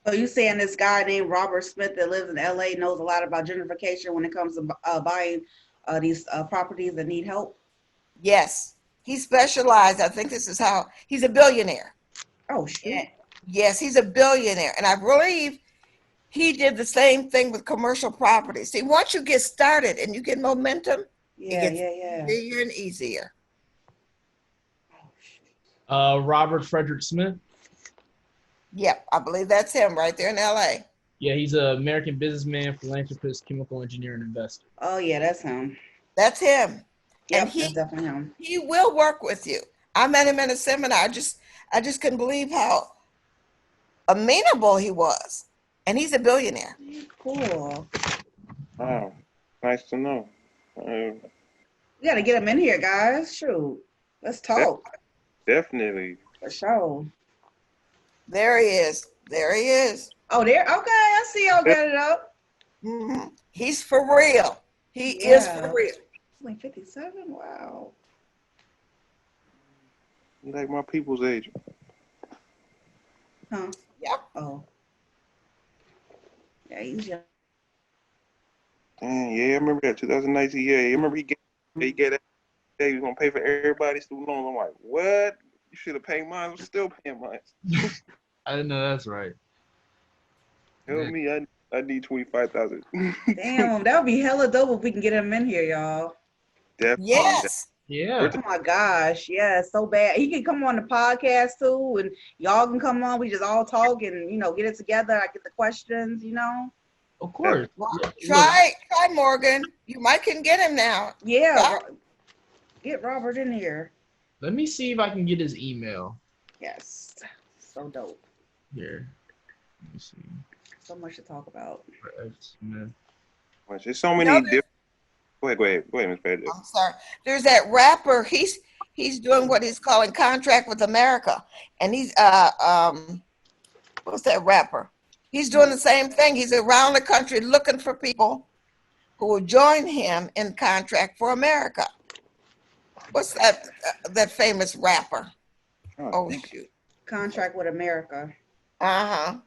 So you saying this guy named Robert Smith that lives in LA knows a lot about gentrification when it comes to buying these properties that need help? Yes, he specialized. I think this is how he's a billionaire. Oh shit. Yes, he's a billionaire, and I believe he did the same thing with commercial properties. See, once you get started and you get momentum, it gets easier and easier. Robert Frederick Smith. Yep, I believe that's him right there in LA. Yeah, he's an American businessman, philanthropist, chemical engineer, and investor. Oh yeah, that's him. That's him. Yep, And that's definitely him. he will work with you. I met him in a seminar. I just couldn't believe how amenable he was. And he's a billionaire. Cool. Wow, nice to know. We gotta get him in here, guys. Shoot. Let's talk. Definitely. For sure. There he is. There he is. Oh, there. Okay, I see y'all got it up. Mm-hmm. He's for real. He is for real. Like 57. Wow. Like my people's age. Huh? Yep. Oh. Yeah, he's young. Dang, yeah, I remember that 2019. Yeah, I remember he get that. He was gonna pay for everybody's student loans. I'm like, what? You should have paid mine. I'm still paying mine. I didn't know that's right. Help me, I need 25,000. Damn, that would be hella dope if we can get him in here, y'all. Definitely. Yes. Yeah. Oh my gosh, yeah, so bad. He can come on the podcast too, and y'all can come on. We just all talk and get it together. I get the questions, Of course. Well, Yeah, try Morgan. You might can get him now. Yeah, get Robert in here. let me see if I can get his email Yes, so dope. here. Let me see. So much to talk about. Fred Smith. There's so many different. Go ahead, Ms. Pedro. I'm sorry. There's that rapper. He's doing what he's calling contract with America, and he's what's that rapper? He's doing the same thing. He's around the country looking for people who will join him in contract for America. What's that famous rapper? Oh shoot. Contract with America. Uh-huh.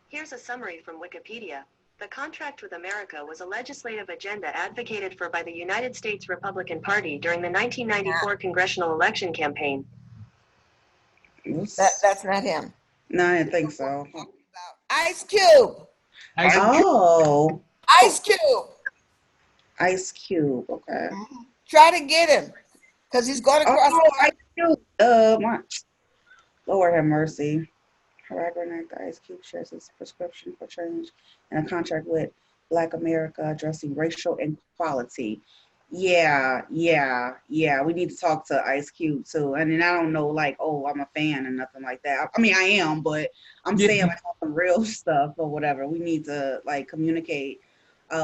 Here's a summary from Wikipedia. The Contract with America was a legislative agenda advocated for by the United States Republican Party during the 1994 congressional election campaign. That's not him. No, I didn't think so. Ice Cube. Oh, Ice Cube. Ice Cube. Okay. Try to get him, because he's going across. Oh, Ice Cube. Lord have mercy. Rapper named Ice Cube shares his prescription for change and a contract with Black America addressing racial inequality. Yeah. We need to talk to Ice Cube too. And then I don't know, I'm a fan and nothing like that. I mean, I am, but I'm saying some real stuff or whatever. We need to communicate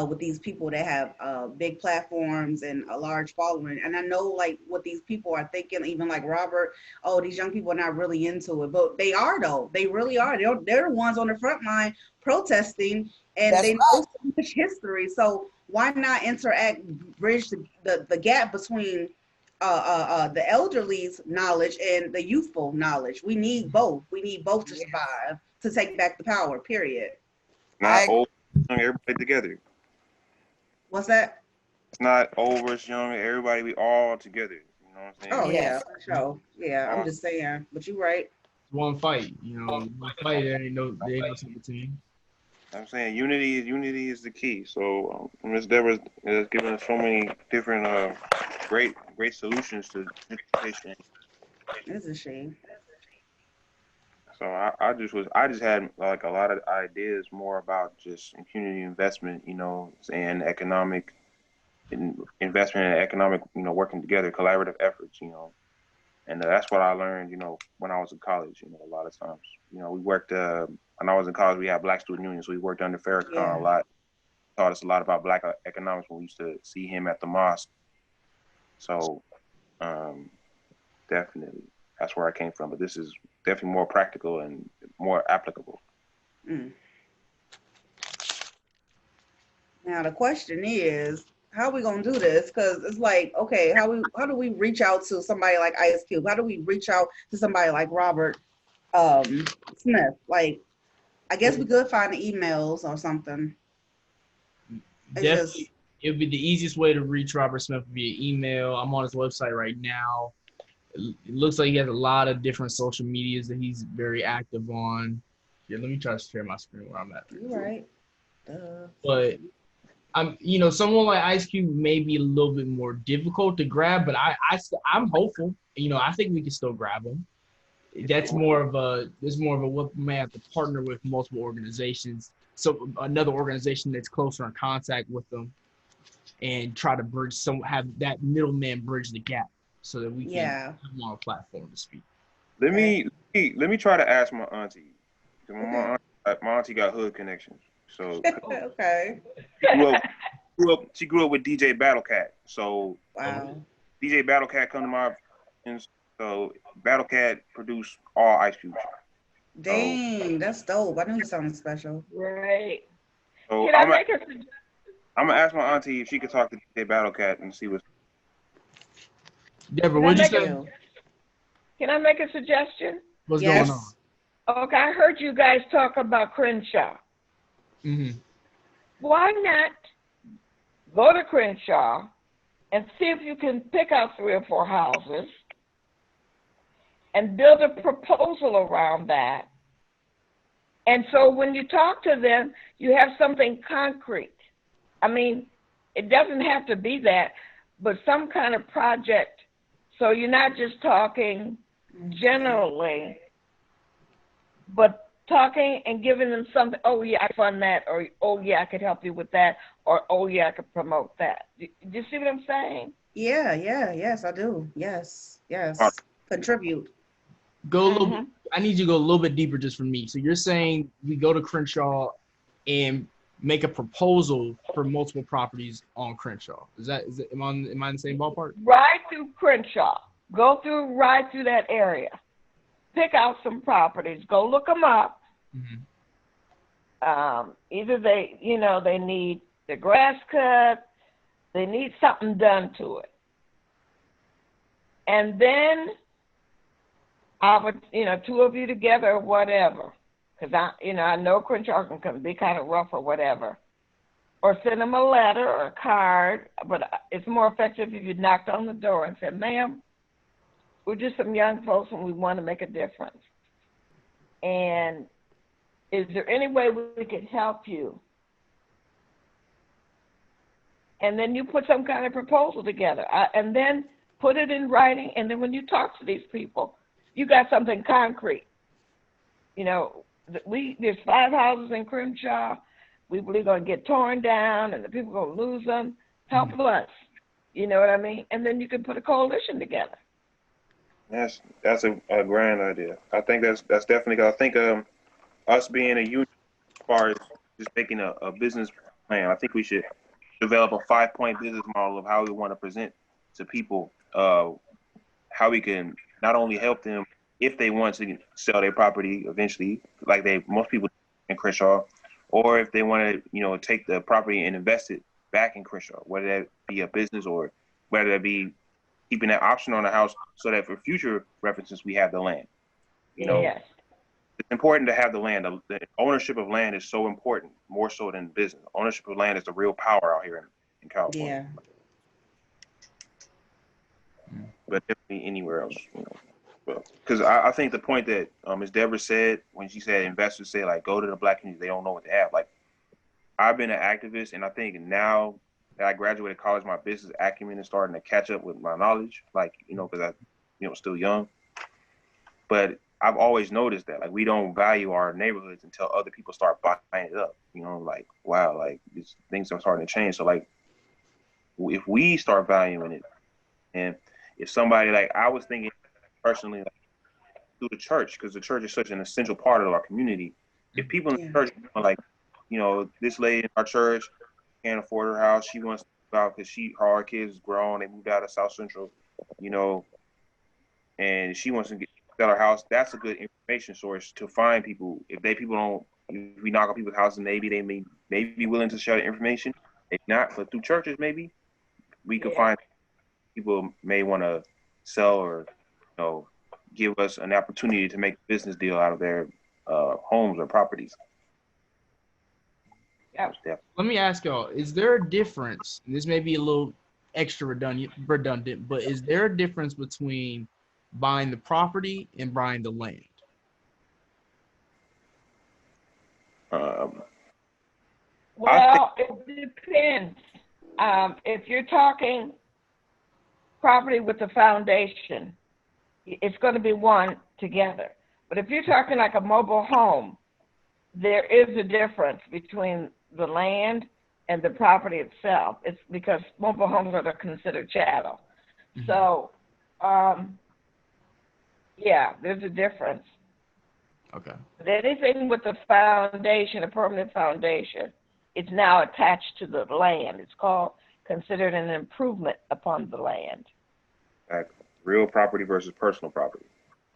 with these people that have big platforms and a large following. And I know what these people are thinking, even like Robert, these young people are not really into it, but they are though. They really are. They're the ones on the front line protesting, and they know so much history. So why not bridge the gap between the elderly's knowledge and the youthful knowledge? We need both. We need both to survive, to take back the power, period. Not old, young, everybody together. What's that? It's not old versus young, everybody, we all together. You know what I'm saying? Oh, yeah, for sure. Yeah, I'm just saying. But you're right. One fight, one fight. There ain't no single team. I'm saying unity is the key. So Ms. Deborah has given us so many different great solutions to gentrification. It's a shame. So I just had like a lot of ideas more about just community investment, and economic investment and economic, working together, collaborative efforts, and that's what I learned, when I was in college, a lot of times, we worked, when I was in college, we had Black Student Union, so we worked under Farrakhan Yeah. a lot, taught us a lot about Black economics when we used to see him at the mosque. So definitely, that's where I came from, but this is definitely more practical and more applicable. Mm. Now the question is, how are we gonna do this? Because it's like, okay, how do we reach out to somebody like Ice Cube? How do we reach out to somebody like Robert Smith? Like, I guess we could find the emails or something. It's Definitely, just, it would be the easiest way to reach Robert Smith via email. I'm on his website right now. It looks like he has a lot of different social medias that he's very active on. Yeah, let me try to share my screen where I'm at. you're right. But someone like Ice Cube may be a little bit more difficult to grab, but I'm hopeful. I think we can still grab him. It's more of a what we may have to partner with multiple organizations. So another organization that's closer in contact with them and try to have that middleman bridge the gap so that we can have him on a platform to speak. Let me try to ask my auntie. Okay. My auntie got hood connections. So Okay. she grew up with DJ Battlecat. So Wow. DJ Battlecat come to my, and so Battlecat produced all Ice Cube. Dang, that's dope. I knew you sounded special. Right. So Can I make a suggestion? I'm gonna ask my auntie if she could talk to DJ Battlecat and see what's. Deborah, Can I what'd you make say? Can I make a suggestion? What's Yes. going on? Okay, I heard you guys talk about Crenshaw. Mm-hmm. Why not go to Crenshaw and see if you can pick out 3 or 4 houses and build a proposal around that? And so when you talk to them, you have something concrete. I mean, it doesn't have to be that, but some kind of project. So you're not just talking generally, but talking and giving them something. Oh yeah, I fund that, or oh yeah, I could help you with that, or oh yeah, I could promote that. Do you see what I'm saying? Yeah, yes, I do. Yes. Contribute. Go a little bit. I need you to go a little bit deeper just for me. So you're saying we go to Crenshaw and make a proposal for multiple properties on Crenshaw. Am I in the same ballpark? Ride through Crenshaw. Ride through that area. Pick out some properties. Go look them up. Mm-hmm. Either they need the grass cut, they need something done to it. And then I would, 2 of you together or whatever. Because I know Crenshaw can be kind of rough or whatever. Or send them a letter or a card, but it's more effective if you knocked on the door and said, ma'am, we're just some young folks and we want to make a difference. And is there any way we could help you? And then you put some kind of proposal together and then put it in writing. And then when you talk to these people, you got something concrete. There's 5 houses in Crenshaw. We believe going to get torn down and the people are going to lose them. Help us. You know what I mean? And then you can put a coalition together. That's a grand idea. I think that's definitely. I think us being a union, as far as just making a business plan, I think we should develop a 5-point business model of how we want to present to people, how we can not only help them if they want to sell their property eventually, like most people in Crenshaw, or if they want to, take the property and invest it back in Crenshaw, whether that be a business or whether that be keeping that option on the house so that for future references, we have the land. Yes. It's important to have the land. The ownership of land is so important, more so than business. Ownership of land is the real power out here in California. Yeah. But definitely anywhere else, because I think the point that Ms. Deborah said when she said investors say like go to the Black community, they don't know what they have. Like I've been an activist, and I think now that I graduated college, my business acumen is starting to catch up with my knowledge. Like, because I, still young. But I've always noticed that, like, we don't value our neighborhoods until other people start buying it up. Like, wow, like these things are starting to change. So, like, if we start valuing it, and if somebody, like, I was thinking personally, like, through the church, because the church is such an essential part of our community. If people in the church are like, this lady in our church can't afford her house, she wants to move out because her kids grown, they moved out of South Central, and she wants to sell her house. That's a good information source to find people. If we knock on people's houses, maybe they may be willing to share the information. If not, but through churches, maybe we could find people may want to sell or, give us an opportunity to make a business deal out of their homes or properties. Yeah. Let me ask y'all, is there a difference, and this may be a little extra redundant, but is there a difference between buying the property and buying the land? Well, it depends. If you're talking property with a foundation, it's going to be one together. But if you're talking like a mobile home, there is a difference between the land and the property itself. It's because mobile homes are considered chattel. Mm-hmm. So, there's a difference. Okay. But anything with a foundation, a permanent foundation, it's now attached to the land. It's considered an improvement upon the land. Exactly. Real property versus personal property.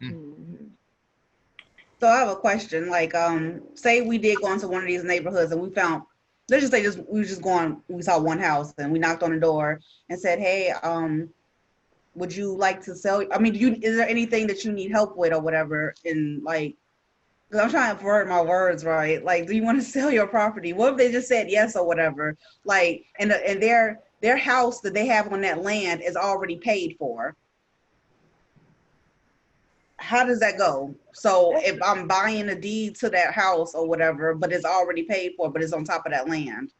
Mm-hmm. So I have a question. Like, say we did go into one of these neighborhoods and we found, let's just say we saw one house and we knocked on the door and said, hey, would you like to sell? I mean, is there anything that you need help with or whatever? And like, because I'm trying to word my words right. Like, do you want to sell your property? What if they just said yes or whatever? Like, and their house that they have on that land is already paid for. How does that go? So if I'm buying a deed to that house or whatever, but it's already paid for, but it's on top of that land.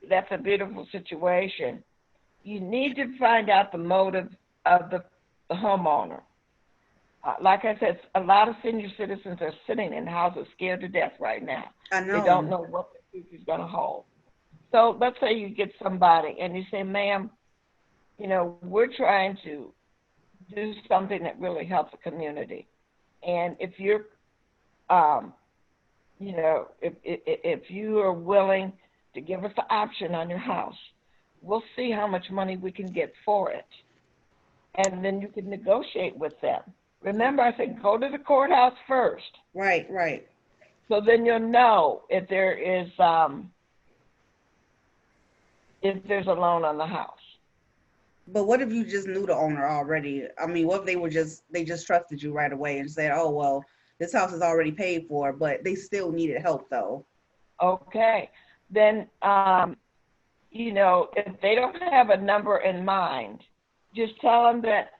That's a beautiful situation. You need to find out the motive of the homeowner. Like I said, a lot of senior citizens are sitting in houses scared to death right now. I know. They don't know what the future is going to hold. So let's say you get somebody and you say, ma'am, we're trying to do something that really helps the community. And if you're, if you are willing to give us the option on your house, we'll see how much money we can get for it. And then you can negotiate with them. Remember, I said, go to the courthouse first. Right. So then you'll know if there is, if there's a loan on the house. But what if you just knew the owner already? I mean, what if they just trusted you right away and said, oh, well, this house is already paid for, but they still needed help though. Okay. Then, if they don't have a number in mind, just tell them that,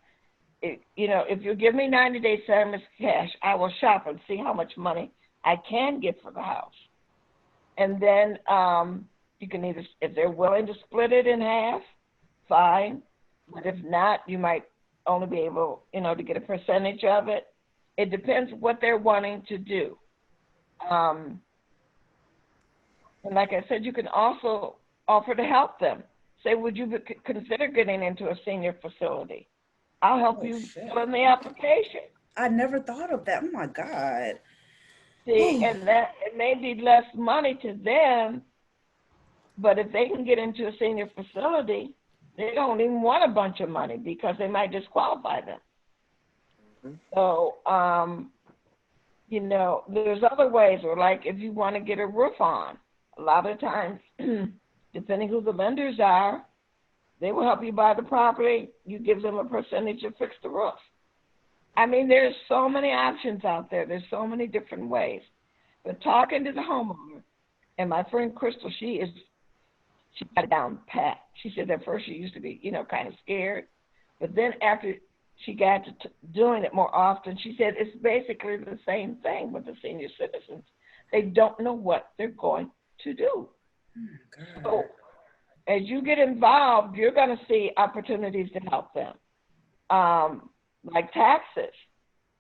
if you give me 90 days settlement cash, I will shop and see how much money I can get for the house. And then you can either, if they're willing to split it in half, fine. But if not, you might only be able, to get a percentage of it. It depends what they're wanting to do. And like I said, you can also offer to help them. Say, would you consider getting into a senior facility? I'll help you fill in the application. I never thought of that. Oh my God. See, and that it may be less money to them, but if they can get into a senior facility, they don't even want a bunch of money because they might disqualify them. Mm-hmm. So, there's other ways, or like if you want to get a roof on, a lot of times, depending who the lenders are, they will help you buy the property. You give them a percentage to fix the roof. I mean, there's so many options out there. There's so many different ways. But talking to the homeowner, and my friend Crystal, she got it down pat. She said at first she used to be, kind of scared. But then after she got to doing it more often, she said it's basically the same thing with the senior citizens. They don't know what they're going to do. God. So as you get involved, you're going to see opportunities to help them. Like taxes.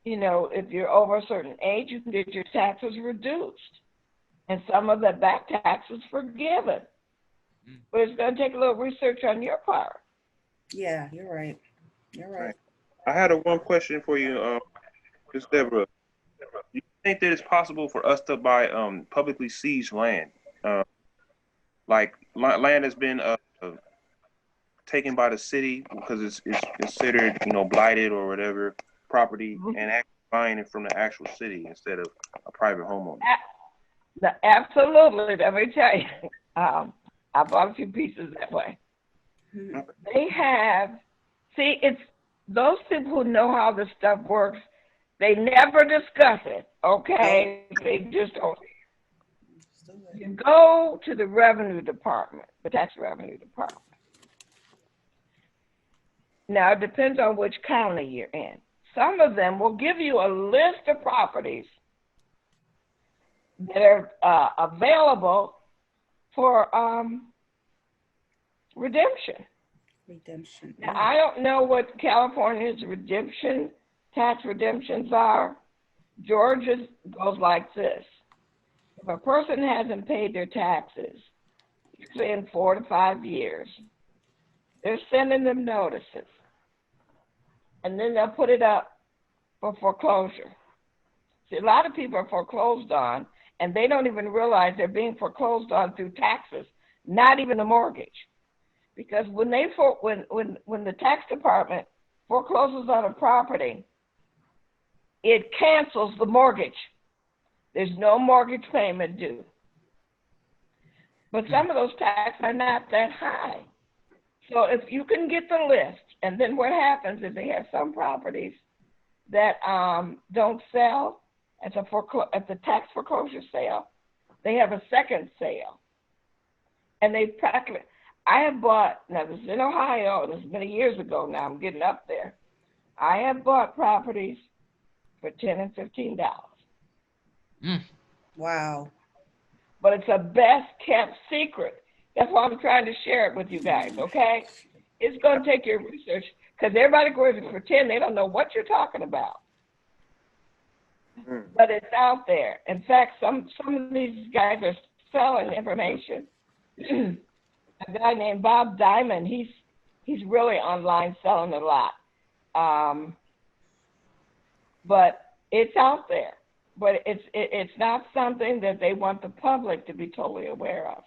You know, if you're over a certain age, you can get your taxes reduced. And some of the back taxes forgiven. But it's going to take a little research on your part. Yeah, you're right. You're right. I had one question for you, Ms. Deborah. Do you think that it's possible for us to buy publicly seized land, like land has been taken by the city because it's considered, you know, blighted or whatever property, and actually buying it from the actual city instead of a private homeowner? Absolutely. Let me tell you. I bought a few pieces that way. They have, see, it's those people who know how this stuff works, they never discuss it, okay? They just don't. You go to the revenue department, the tax revenue department. Now, it depends on which county you're in. Some of them will give you a list of properties that are available for redemption. Redemption. Now, I don't know what California's tax redemptions are. Georgia's goes like this. If a person hasn't paid their taxes, usually in 4 to 5 years, they're sending them notices. And then they'll put it up for foreclosure. See, a lot of people are foreclosed on, and they don't even realize they're being foreclosed on through taxes, not even a mortgage. Because when the tax department forecloses on a property, it cancels the mortgage. There's no mortgage payment due. But some of those taxes are not that high. So if you can get the list, and then what happens is they have some properties that don't sell at the tax foreclosure sale, they have a second sale. And they practically, I have bought, now this is in Ohio, this is many years ago now, I'm getting up there. I have bought properties for $10 and $15. Wow. But it's a best kept secret. That's why I'm trying to share it with you guys, okay? It's going to take your research, because everybody goes for 10, they don't know what you're talking about. But it's out there. In fact, some of these guys are selling information. A guy named Bob Diamond, he's really online selling a lot. But it's out there. But it's not something that they want the public to be totally aware of.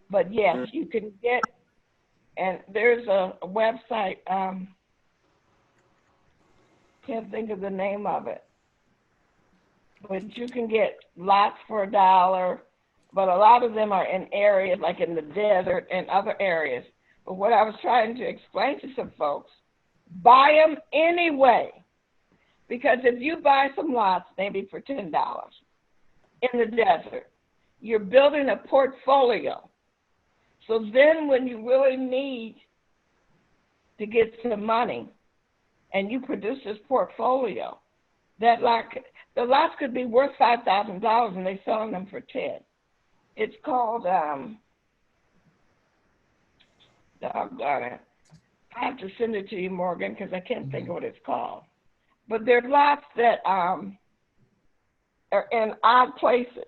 But yes, you can get, and there's a website, can't think of the name of it, but you can get lots for $1, but a lot of them are in areas like in the desert and other areas. But what I was trying to explain to some folks, buy them anyway. Because if you buy some lots, maybe for $10 in the desert, you're building a portfolio. So then when you really need to get some money and you produce this portfolio, the lots could be worth $5,000 and they're selling them for $10. It's called, doggone it. I have to send it to you, Morgan, because I can't think of what it's called. But there are lots that are in odd places.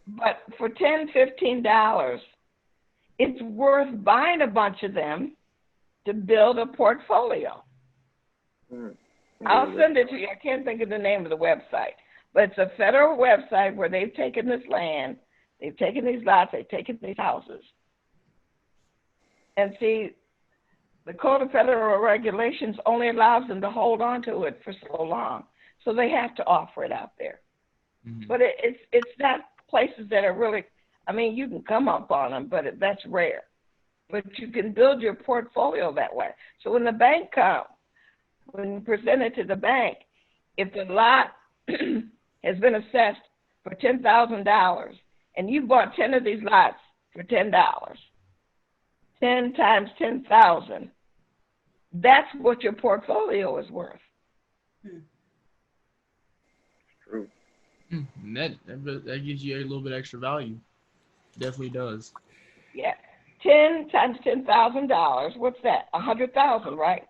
But for $10, $15, it's worth buying a bunch of them to build a portfolio. I'll send it to you. I can't think of the name of the website. But it's a federal website where they've taken this land, they've taken these lots, they've taken these houses. And see, the Code of Federal Regulations only allows them to hold on to it for so long. So they have to offer it out there. But it's not places that are really, I mean, you can come up on them, but that's rare. But you can build your portfolio that way. So when the bank comes, when you present it to the bank, if the lot has been assessed for $10,000 and you bought 10 of these lots for $10, 10 times 10,000, that's what your portfolio is worth. True. And that gives you a little bit extra value. Definitely does. Yeah. 10 times $10,000. What's that? 100,000, right?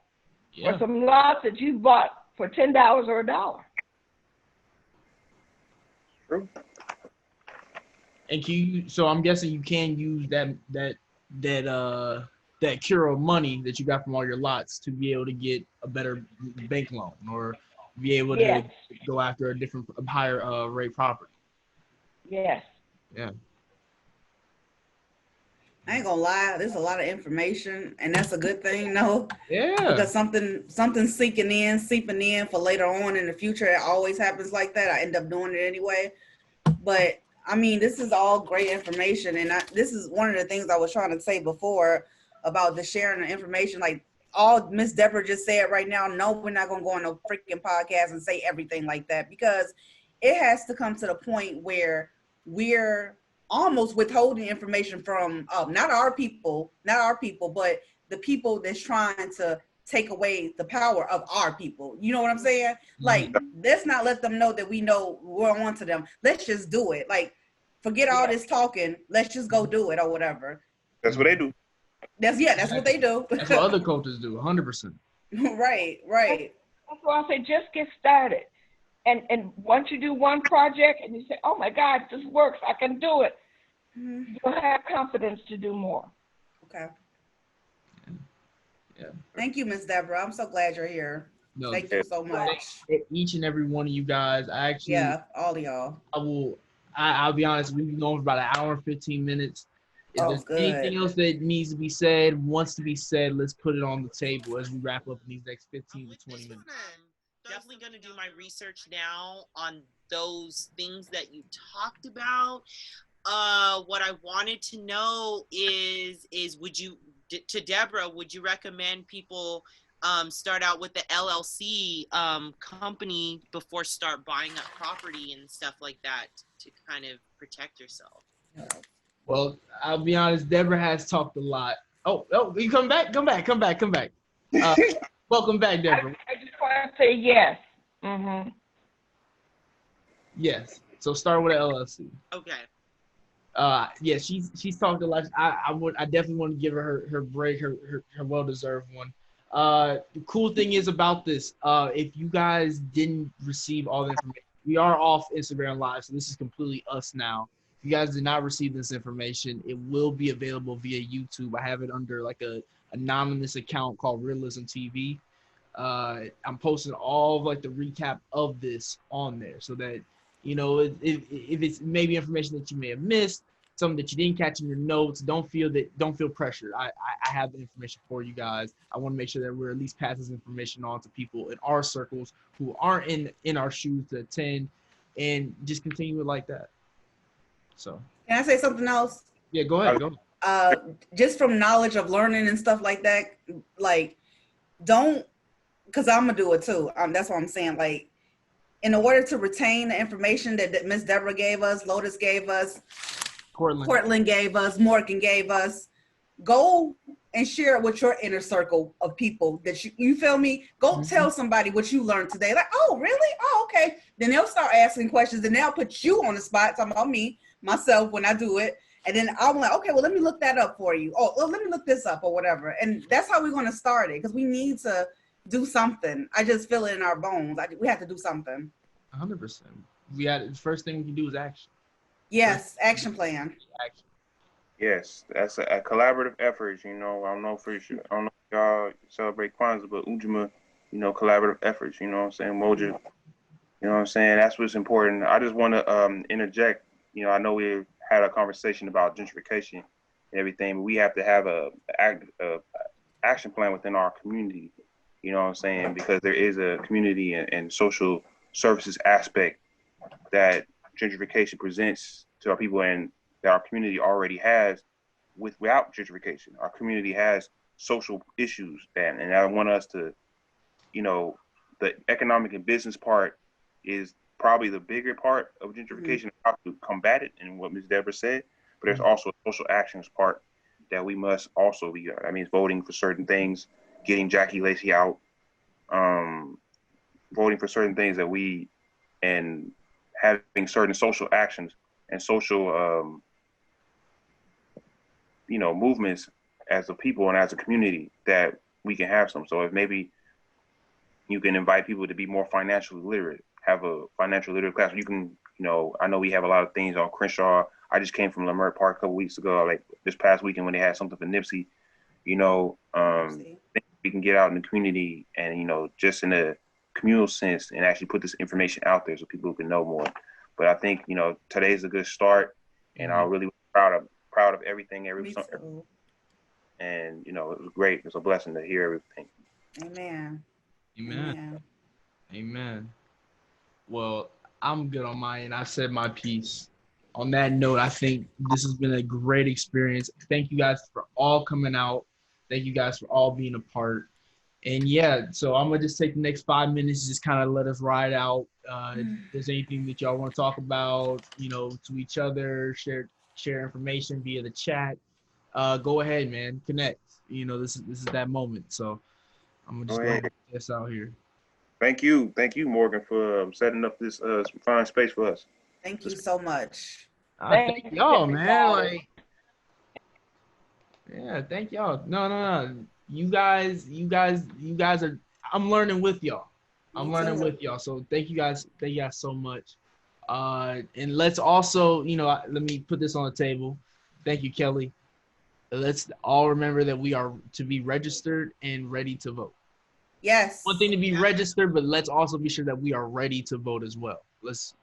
Yeah. For some lots that you bought for $10 or a dollar. True. And so I'm guessing you can use that cure of money that you got from all your lots to be able to get a better bank loan or be able Yes. to go after a higher rate property. Yes. Yeah. I ain't gonna lie, there's a lot of information, and that's a good thing, no, Yeah. because something's seeping in for later on in the future. It always happens like that. I end up doing it anyway. But I mean, this is all great information, and this is one of the things I was trying to say before about the sharing the information. Like all Miss Deborah just said right now, no, we're not gonna go on a freaking podcast and say everything like that, because it has to come to the point where we're almost withholding information from not our people, but the people that's trying to take away the power of our people. You know what I'm saying? Like, let's not let them know that we know we're on to them. Let's just do it. Like, forget all this talking. Let's just go do it or whatever. That's what they do. That's what they do. That's what other cultures do, 100%. Right. That's why I say just get started. And once you do one project and you say, oh my God, this works, I can do it, you'll have confidence to do more. Okay. Yeah. Thank you, Miss Deborah. I'm so glad you're here. No, Thank you so much. each and every one of you guys. All of y'all. I'll be honest, we've been going for about an hour and 15 minutes. If there's good. anything else that needs to be said, wants to be said, let's put it on the table as we wrap up in these next 15 to 20 minutes. Definitely going to do my research now on those things that you talked about. What I wanted to know is would you, to Deborah, would you recommend people start out with the LLC company before start buying up property and stuff like that to kind of protect yourself? Well, I'll be honest, Deborah has talked a lot. Oh, you come back. Welcome back, Deborah. I just want to say yes. Mm-hmm. Yes. So start with an LLC. Okay. Yeah, she's talked a lot. I definitely want to give her break, her well-deserved one. The cool thing is about this, if you guys didn't receive all the information, we are off Instagram Live, so this is completely us now. If you guys did not receive this information, it will be available via YouTube. I have it under like a anonymous account called Realism TV. I'm posting all of like the recap of this on there so that, you know, if it's maybe information that you may have missed, something that you didn't catch in your notes, don't feel pressured. I have the information for you guys. I want to make sure that we're at least passing this information on to people in our circles who aren't in our shoes to attend, and just continue it like that. So Can I say something else? Yeah, go ahead. Just from knowledge of learning and stuff like that, like, don't, because I'm gonna do it too. That's what I'm saying. Like, in order to retain the information that Miss Deborah gave us, Lotus gave us, Cortland gave us, Morgan gave us, go and share it with your inner circle of people that you feel me? Go tell somebody what you learned today. Like, oh, really? Oh, okay. Then they'll start asking questions and they'll put you on the spot, talking about myself when I do it. And then I'm like, okay, well, let me look that up for you. Oh, well, let me look this up or whatever. And that's how we're going to start it, because we need to do something. I just feel it in our bones. We have to do something. 100%. The first thing we can do is action. Yes, action plan. Action. Yes, that's a collaborative effort. You know, I don't know for sure. I don't know if y'all celebrate Kwanzaa, but Ujima, you know, collaborative efforts. You know what I'm saying? Moja, you know what I'm saying? That's what's important. I just want to interject. You know, I know we had a conversation about gentrification and everything, but we have to have a action plan within our community. You know what I'm saying? Because there is a community and social services aspect that gentrification presents to our people, and that our community already has without gentrification. Our community has social issues, and I want us to, you know, the economic and business part is probably the bigger part of gentrification, how to combat it, and what Ms. Deborah said, but there's also a social actions part that we must also be, that means voting for certain things, getting Jackie Lacey out, voting for certain things that we, and having certain social actions and social, movements as a people and as a community that we can have some. So if maybe you can invite people to be more financially literate, have a financial literate class. You can, I know we have a lot of things on Crenshaw. I just came from Leimert Park a couple weeks ago, like this past weekend when they had something for Nipsey. We can get out in the community and, just in a communal sense and actually put this information out there so people can know more. But I think, today's a good start, and I'm really proud of everything. And, it was great. It's a blessing to hear everything. Amen. Amen. Well, I'm good on my end. I said my piece. On that note, I think this has been a great experience. Thank you guys for all coming out. Thank you guys for all being a part. And yeah, so I'm gonna just take the next 5 minutes, just kind of let us ride out. If there's anything that y'all want to talk about, to each other, share information via the chat. Go ahead, man. Connect. This is that moment. So I'm gonna just go ahead and get this out here. Thank you, Morgan, for setting up this fine space for us. Thank you so much. Thank y'all, man. Thank y'all. No. You guys are. I'm learning with y'all. So thank you guys so much. And let's also, let me put this on the table. Thank you, Kelly. Let's all remember that we are to be registered and ready to vote. Yes. One thing to be registered, but let's also be sure that we are ready to vote as well. Let's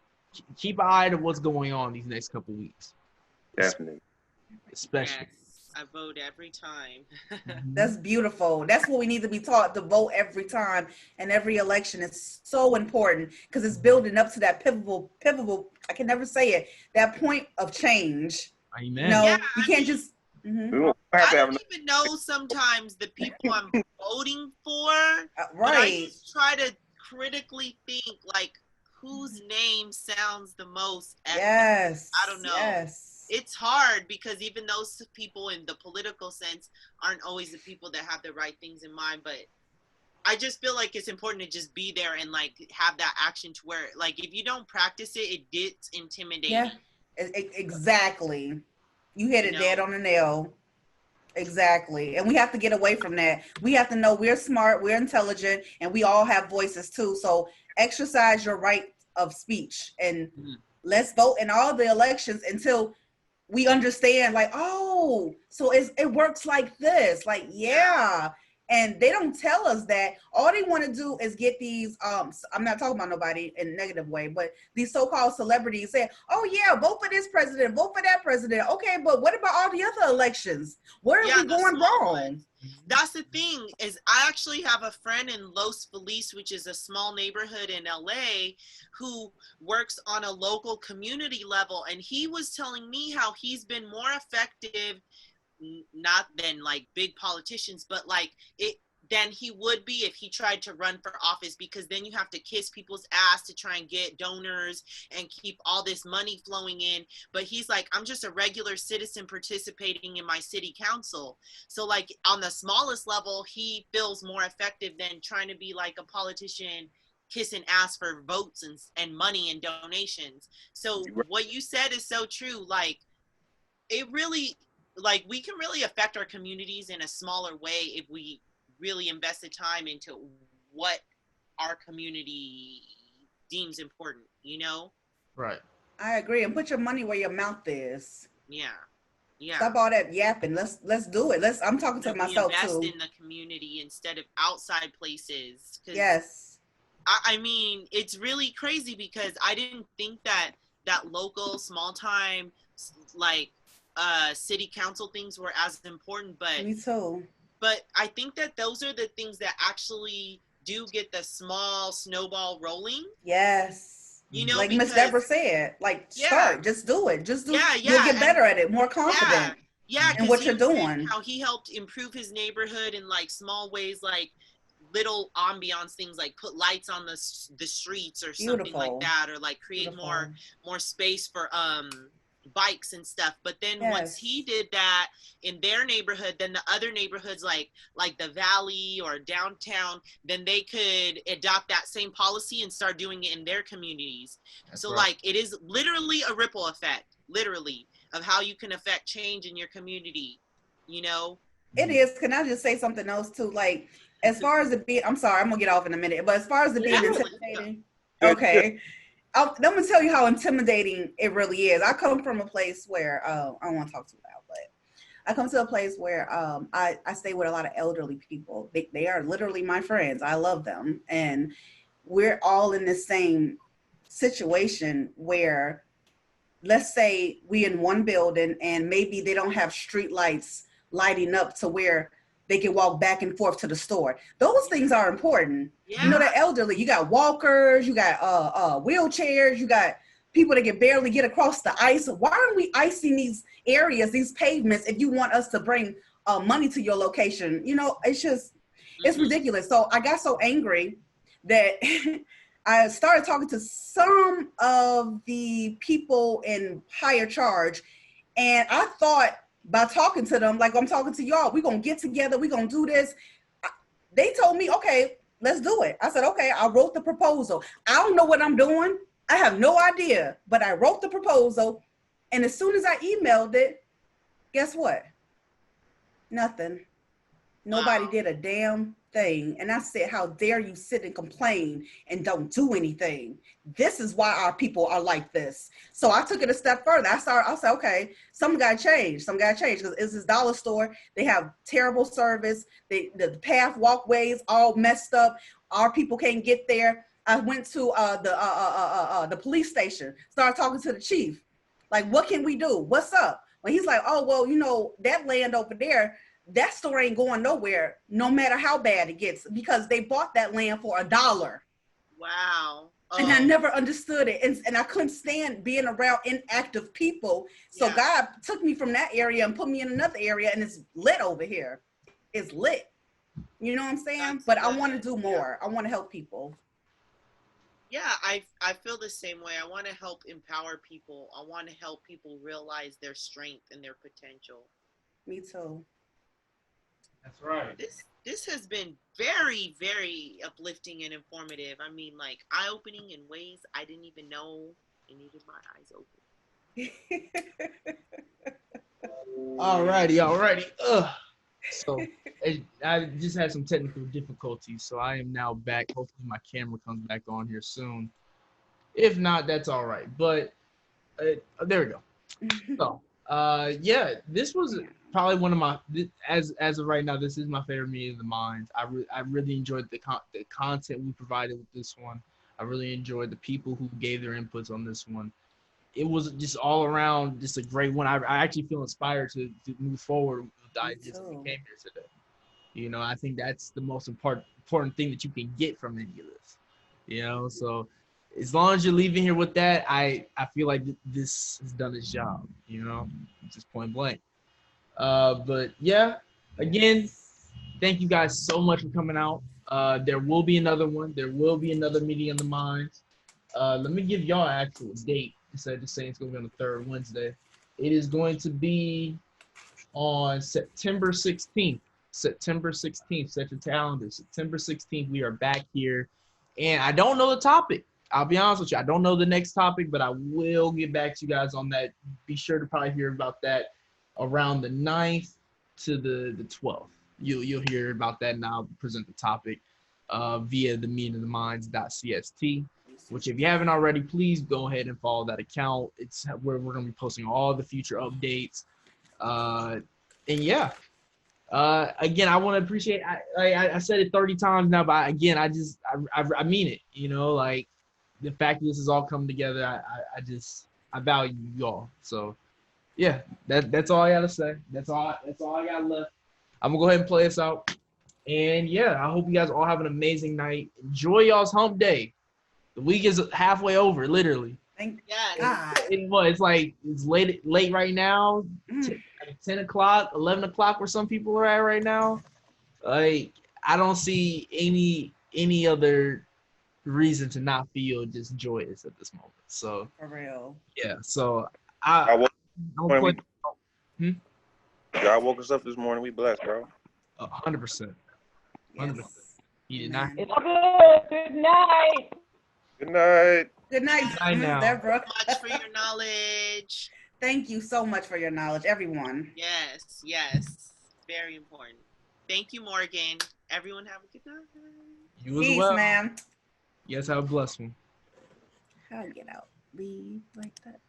keep an eye on what's going on these next couple weeks. Definitely. Especially. Yes, I vote every time. That's beautiful. That's what we need to be taught, to vote every time, and every election is so important because it's building up to that pivotal, I can never say it, that point of change. Amen. You can't just I don't even know sometimes the people I'm voting for. But I just try to critically think like whose name sounds the most. Yes. I don't know. Yes. It's hard because even those people in the political sense aren't always the people that have the right things in mind. But I just feel like it's important to just be there and like have that action to where like if you don't practice it, it gets intimidating. Yeah, exactly. You hit it dead on the nail. Exactly. And we have to get away from that. We have to know we're smart, we're intelligent, and we all have voices too. So exercise your right of speech and let's vote in all the elections until we understand like, oh, so it works like this. Like, yeah. And they don't tell us that. All they want to do is get these, I'm not talking about nobody in a negative way, but these so-called celebrities say, oh yeah, vote for this president, vote for that president. Okay, but what about all the other elections? Where are we going wrong? That's the thing is I actually have a friend in Los Feliz, which is a small neighborhood in LA, who works on a local community level. And he was telling me how he's been more effective not than like big politicians, but like it than he would be if he tried to run for office, because then you have to kiss people's ass to try and get donors and keep all this money flowing in. But he's like, I'm just a regular citizen participating in my city council. So like on the smallest level, he feels more effective than trying to be like a politician kissing ass for votes and money and donations. So what you said is so true. Like it really, like we can really affect our communities in a smaller way if we really invest the time into what our community deems important, Right. I agree. And put your money where your mouth is. Yeah. Stop all that yapping. Let's do it. I'm talking to myself invest too. in the community instead of outside places. Yes. I mean, it's really crazy because I didn't think that local small time like city council things were as important, but me too. But I think that those are the things that actually do get the small snowball rolling. Yes. Like Miss Deborah said, start, just do it. Just do it. You'll get better at it, more confident. Yeah. In what you're doing. How he helped improve his neighborhood in like small ways, like little ambiance things, like put lights on the streets or something like that, or like create more space for bikes and stuff. But then once he did that in their neighborhood, then the other neighborhoods like the Valley or downtown, then they could adopt that same policy and start doing it in their communities. That's So right. like it is literally a ripple effect, literally, of how you can affect change in your community, you know? It is. Can I just say something else too? Like, as far as it being, I'm sorry, I'm gonna get off in a minute, but as far as it being intimidating, okay. I'm gonna tell you how intimidating it really is. I come from a place where I don't want to talk too loud, but I come to a place where I stay with a lot of elderly people. They are literally my friends. I love them, and we're all in the same situation where, let's say we in one building and maybe they don't have street lights lighting up to where they can walk back and forth to the store. Those things are important. Yeah. You know, the elderly, you got walkers, you got wheelchairs, you got people that can barely get across the ice. Why aren't we icing these areas, these pavements, if you want us to bring money to your location? You know, it's just, it's ridiculous. So I got so angry that I started talking to some of the people in higher charge, and I thought by talking to them, like I'm talking to y'all, we're going to get together, we're going to do this. They told me, okay, let's do it. I said, okay, I wrote the proposal. I don't know what I'm doing. I have no idea, but I wrote the proposal. And as soon as I emailed it, guess what? Nothing. Nobody did a damn thing. And I said, how dare you sit and complain and don't do anything? This is why our people are like this. So I took it a step further. I said, okay, something got to change. Something got to change, because it's this dollar store. They have terrible service. The path walkways all messed up. Our people can't get there. I went to the police station, started talking to the chief. Like, what can we do? What's up? Well, he's like, oh, well, you know, that land over there, that store ain't going nowhere, no matter how bad it gets, because they bought that land for $1. Wow. And I never understood it. And I couldn't stand being around inactive people. So Yeah. God took me from that area and put me in another area, and it's lit over here. It's lit. You know what I'm saying? That's But I good. want to do more. I want to help people. Yeah, I feel the same way. I want to help empower people. I want to help people realize their strength and their potential. Me too. That's right. This has been very, very uplifting and informative. I mean, like, eye-opening in ways I didn't even know I needed my eyes open. Alrighty. So I just had some technical difficulties, so I am now back. Hopefully my camera comes back on here soon. If not, that's all right. But there we go. So yeah, this was probably one of my, as of right now, this is my favorite Meeting of the Minds. I really enjoyed the content we provided with this one. I really enjoyed the people who gave their inputs on this one. It was just all around just a great one. I actually feel inspired to move forward with the ideas that we came here today. You know, I think that's the most important thing that you can get from any of this. You know, so as long as you're leaving here with that, I feel like this has done its job. You know, just point blank. But yeah, again, thank you guys so much for coming out. There will be another one. There will be another Meeting of the Minds. Let me give y'all an actual date instead of just saying it's going to be on the third Wednesday. It is going to be on September 16th. September 16th. Set your calendar. September 16th, we are back here. And I don't know the topic. I'll be honest with you. I don't know the next topic, but I will get back to you guys on that. Be sure to probably hear about that around the 9th to the 12th. You'll hear about that, and I'll present the topic via the meetingoftheminds.cst, which if you haven't already, please go ahead and follow that account. It's where we're going to be posting all the future updates. And yeah, again, I want to appreciate, I said it 30 times now, but again, I mean it, you know, like the fact that this is all coming together, I value y'all. So yeah, that's all I got to say. That's all I got left. I'm gonna go ahead and play us out. And yeah, I hope you guys all have an amazing night. Enjoy y'all's hump day. The week is halfway over, literally. Thank Yes. God. It's like it's late right now. 10 o'clock, 11 o'clock, where some people are at right now. Like, I don't see any other reason to not feel just joyous at this moment. So For real. yeah. So I woke Don't When play. God woke us up this morning. We blessed, bro. 100%. 100%. Yes. He did not. Amen. It's good. Good night. Good night. Good night, Good night Ms. now. Deborah. Much for your knowledge. Thank you so much for your knowledge, everyone. Yes, yes. Very important. Thank you, Morgan. Everyone have a good night. You as Peace, well. ma'am. Yes, have a blessed one. How to get out? Leave like that.